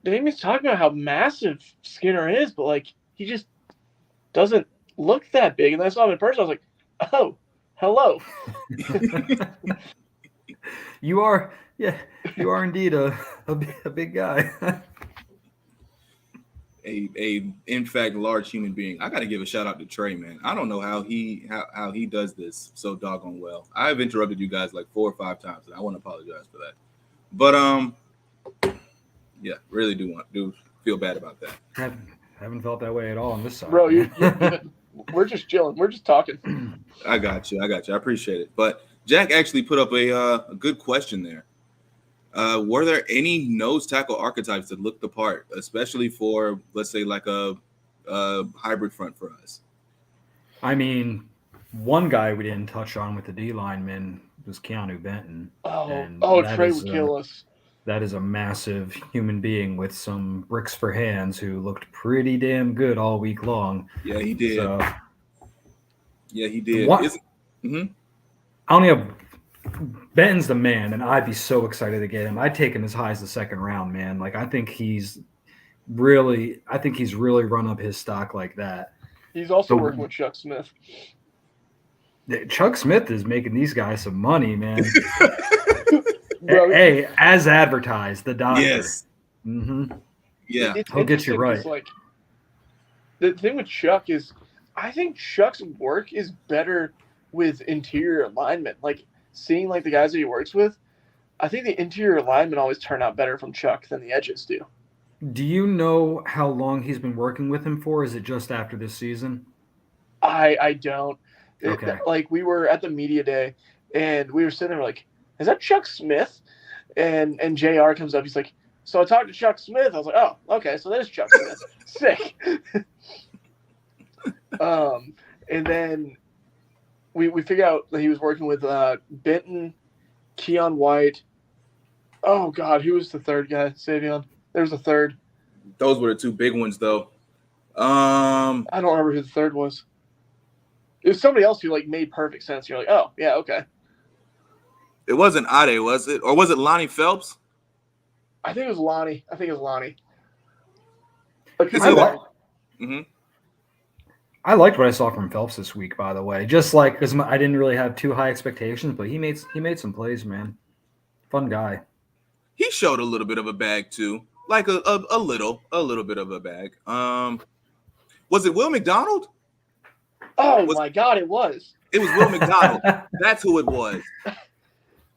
Damian's talking about how massive Skinner is, but like he just doesn't look that big. And then I saw him in person. I was like, oh, hello. You are indeed a big guy. a in fact large human being. I got to give a shout out to Trey, man. I don't know how he does this so doggone well. I've interrupted you guys like 4 or 5 times, and I want to apologize for that. But yeah, really do feel bad about that. Haven't felt that way at all on this side, bro. You're good. We're just chilling. We're just talking. I got you. I appreciate it. But Jack actually put up a good question there. Were there any nose tackle archetypes that looked the part, especially for, let's say, like a hybrid front for us? I mean, one guy we didn't touch on with the D lineman was Keanu Benton. Trey would kill us. That is a massive human being with some bricks for hands who looked pretty damn good all week long. Yeah, he did. Yeah, he did. I only have Benton's the man, and I'd be so excited to get him. I'd take him as high as the 2nd round, man. Like I think he's really run up his stock like that. He's also working with Chuck Smith. Chuck Smith is making these guys some money, man. Hey, as advertised, the doctor. Yes. Mm-hmm. Yeah, he'll get you right. Like, the thing with Chuck is, I think Chuck's work is better with interior alignment. Like seeing like the guys that he works with, I think the interior alignment always turn out better from Chuck than the edges do. Do you know how long he's been working with him for? Is it just after this season? I don't. Okay. Like we were at the media day, and we were sitting there like, is that Chuck Smith? And JR comes up. He's like, so I talked to Chuck Smith. I was like, oh, okay, so there's Chuck Smith. Sick. And then we figured out that he was working with Benton, Keon White. Oh, God, who was the third guy, Savion? There was a third. Those were the 2 big ones, though. I don't remember who the third was. It was somebody else who, like, made perfect sense. You're like, oh, yeah, okay. It wasn't Ade, was it? Or was it Lonnie Phelps? I think it was Lonnie. I liked what I saw from Phelps this week, by the way. Just like because I didn't really have too high expectations, but he made some plays, man. Fun guy. He showed a little bit of a bag too, like a little bit of a bag. Was it Will McDonald? Oh my God, it was. It was Will McDonald. That's who it was.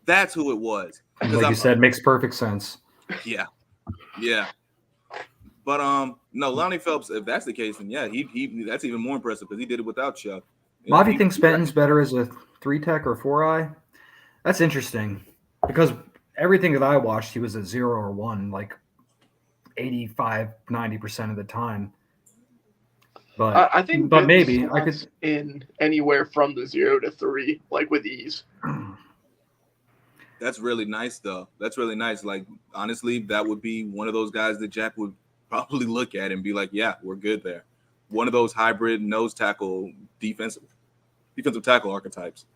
Like you said, makes perfect sense. Yeah. But no, Lonnie Phelps. If that's the case, then yeah, he that's even more impressive because he did it without Chuck. Mavi thinks Benton's better as a 3-tech or 4-eye. That's interesting because everything that I watched, he was a 0 or 1, like 85-90% of the time. But I think, but maybe I could in anywhere from the 0 to 3, like with ease. That's really nice, though. That's really nice. Like honestly, that would be one of those guys that Jack would probably look at and be like, "Yeah, we're good there." One of those hybrid nose tackle defensive tackle archetypes.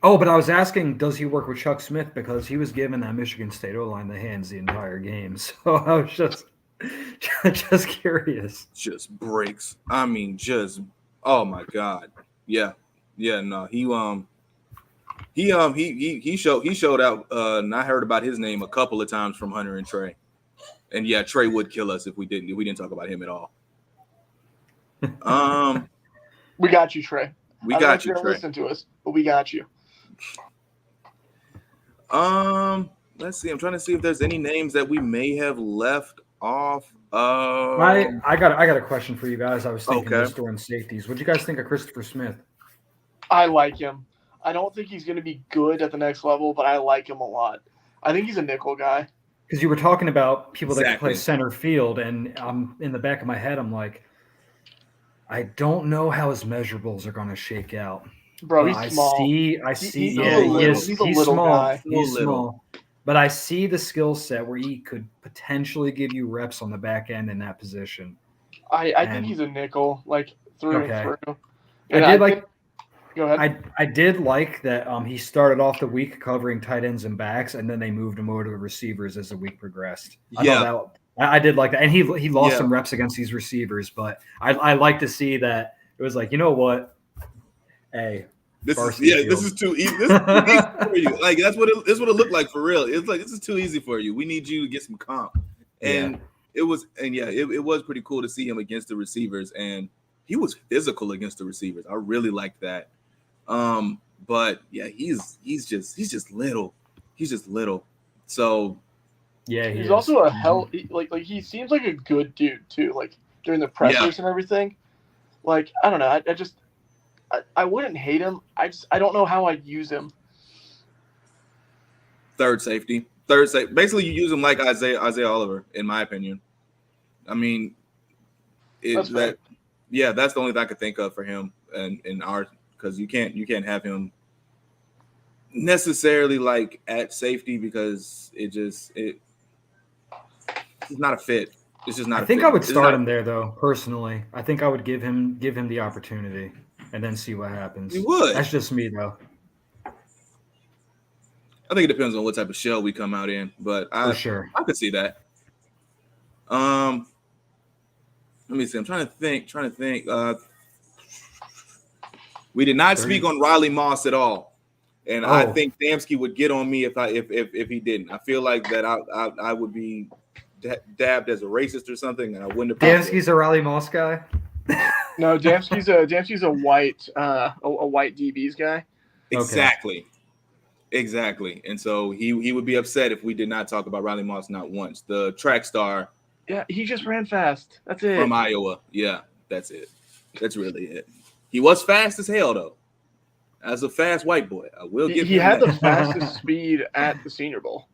Oh, but I was asking, does he work with Chuck Smith because he was giving that Michigan State O-line the hands the entire game? So I was just curious. Just breaks. I mean, just oh my God. Yeah. No, he showed out. And I heard about his name a couple of times from Hunter and Trey. And yeah, Trey would kill us if we didn't talk about him at all. We got you, Trey. We got you, Trey. Listen to us, but we got you. Let's see. I'm trying to see if there's any names that we may have left off. I got a question for you guys. I was thinking this during safeties. What do you guys think of Christopher Smith? I like him. I don't think he's going to be good at the next level, but I like him a lot. I think he's a nickel guy. Because you were talking about people that can play center field, and in the back of my head, I'm like, I don't know how his measurables are going to shake out. Bro, he's small. I see. He's a little small. guy. He's small. But I see the skill set where he could potentially give you reps on the back end in that position. I think he's a nickel, like through and through. And Go ahead. I did like that he started off the week covering tight ends and backs, and then they moved him over to the receivers as the week progressed. I I did like that, and he lost Yeah. some reps against these receivers, but I like to see that it was like, you know what, hey, This varsity is field. too easy. This is too easy for you. Like that's what it looked like for real. It's like this is too easy for you. We need you to get some comp. And it was pretty cool to see him against the receivers, and he was physical against the receivers. I really liked that. But yeah, he's just little. He's just little. So Yeah, He's also a like he seems like a good dude too. Like during the pressers and everything. Like I don't know. I wouldn't hate him. I don't know how I'd use him. third safety. Basically, you use him like Isaiah Oliver, in my opinion. I mean, that's the only thing I could think of for him, and in our because you can't have him necessarily like at safety because it's not a fit. It's just not. I think I would start him there though. Personally, I think I would give him the opportunity and then see what happens. You would. That's just me though. I think it depends on what type of shell we come out in, but I could see that. Let me see. I'm trying to think. We did not speak on Riley Moss at all, and I think Damsky would get on me if he didn't. I feel like that I would be dabbed as a racist or something, and I wouldn't have. Damsky's a Riley Moss guy. No, Damsky's a white DB's guy. Exactly. Okay. Exactly. And so he would be upset if we did not talk about Riley Moss not once. The track star. Yeah, he just ran fast. That's it. From Iowa. Yeah, that's it. That's really it. He was fast as hell, though. As a fast white boy. I will give him He had that. the fastest speed at the Senior Bowl.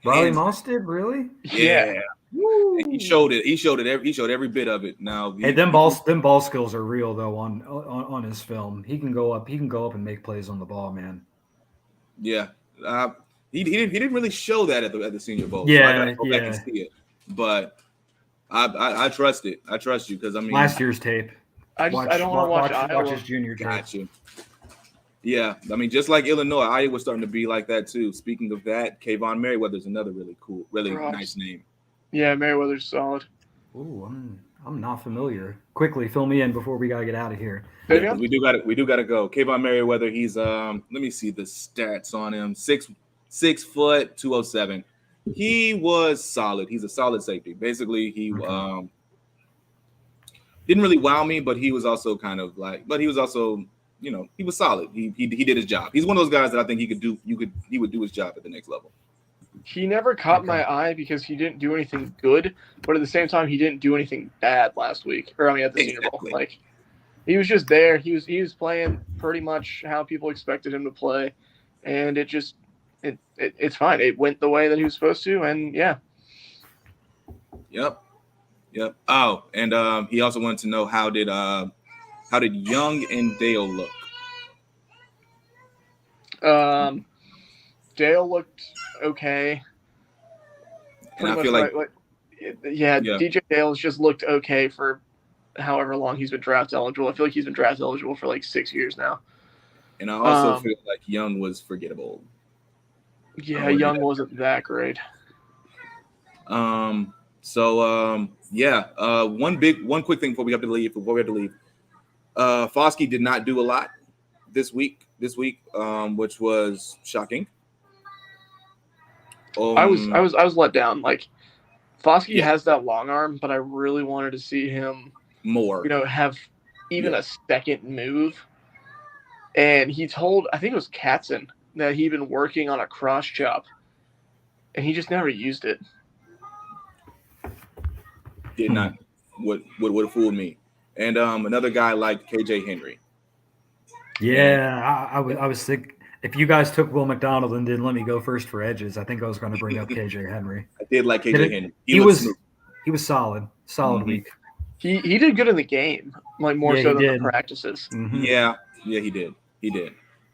Riley Moss did, really? Yeah. And he showed it. He showed every bit of it. Now, them ball skills are real though on his film. He can go up and make plays on the ball, man. Yeah, he didn't really show that at the Senior Bowl. Yeah, so I gotta go back and see it. But I trust it. I trust you because I mean last year's tape. I don't want to watch his junior tape. Got you. Yeah, I mean just like Illinois, Iowa's starting to be like that too. Speaking of that, Kayvon Merriweather's another really cool, nice name. Yeah, Merriweather's solid. Ooh, I'm not familiar. Quickly, fill me in before we gotta get out of here. Yeah, we do gotta go. Kayvon Merriweather, he's let me see the stats on him. 6 foot, 207. He was solid. He's a solid safety. Basically, he didn't really wow me, but he was also kind of like, but he was also, he was solid. He did his job. He's one of those guys that I think he would do his job at the next level. He never caught my eye because he didn't do anything good, but at the same time, he didn't do anything bad last week. At the Senior Bowl. Like, he was just there. He was playing pretty much how people expected him to play, and it's fine. It went the way that he was supposed to, and yeah. Yep. Oh, and he also wanted to know how did Young and Dale look? Dale looked okay. And I feel like DJ Dale's just looked okay for however long he's been draft eligible. I feel like he's been draft eligible for like 6 years now. And I also feel like Young was forgettable. Yeah, Young wasn't that great. One quick thing before we have to leave. Foskey did not do a lot this week, which was shocking. I was let down. Like, Foskey has that long arm, but I really wanted to see him more. Have even a second move. And he told, I think it was Katzen, that he'd been working on a cross chop, and he just never used it. Did not. Would have fooled me. And another guy like KJ Henry. Yeah, I was thinking. If you guys took Will McDonald and didn't let me go first for edges, I think I was going to bring up KJ Henry. I did like KJ Henry. He was solid week. He did good in the game, like more so than the practices. Mm-hmm. Yeah, he did.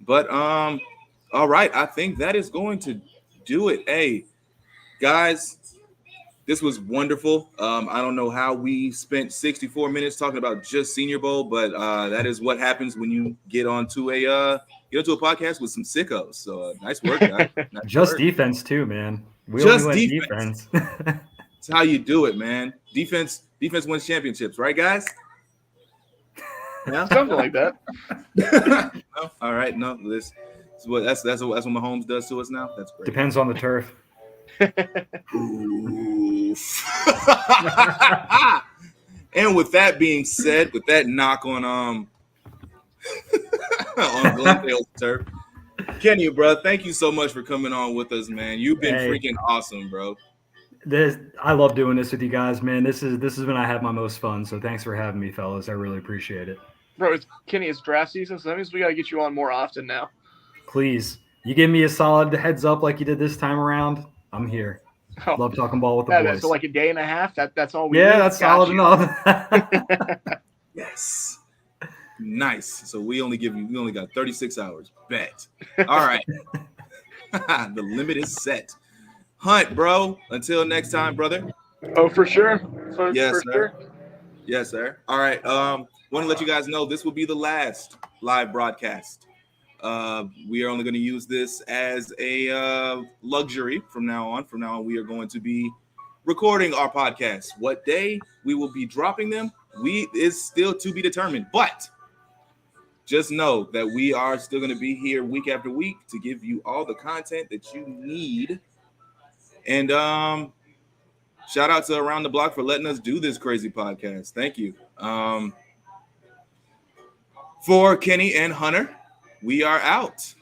But all right, I think that is going to do it. Hey, guys, this was wonderful. I don't know how we spent 64 minutes talking about just Senior Bowl, but that is what happens when you get onto a podcast with some sickos. So nice work, guys. Just defense too, man. We just only went defense. It's how you do it, man. Defense wins championships, right, guys? Yeah, something like that. No? All right, no. That's what Mahomes does to us now. That's great. Depends on the turf. Oof. And with that being said, with that knock on on Glendale's turf, Kenny, bro, thank you so much for coming on with us, man. You've been freaking awesome, bro. I love doing this with you guys, man. This is when I have my most fun. So thanks for having me, fellas. I really appreciate it. Bro, Kenny, it's draft season, so that means we got to get you on more often now. Please. You give me a solid heads up like you did this time around, I'm here. Oh, love talking ball with the boys. So like a day and a half, that's all we need? Yeah, that's solid enough. Yes. Nice. So we only got 36 hours. Bet. All right. The limit is set. Hunt, bro. Until next time, brother. Oh, for sure. Yes, for sir. Sure. Yes, sir. All right. Want to let you guys know this will be the last live broadcast. We are only going to use this as a luxury from now on. From now on, we are going to be recording our podcasts. What day we will be dropping them is still to be determined. But just know that we are still going to be here week after week to give you all the content that you need. And shout out to Around the Block for letting us do this crazy podcast. Thank you. For Kenny and Hunter, we are out.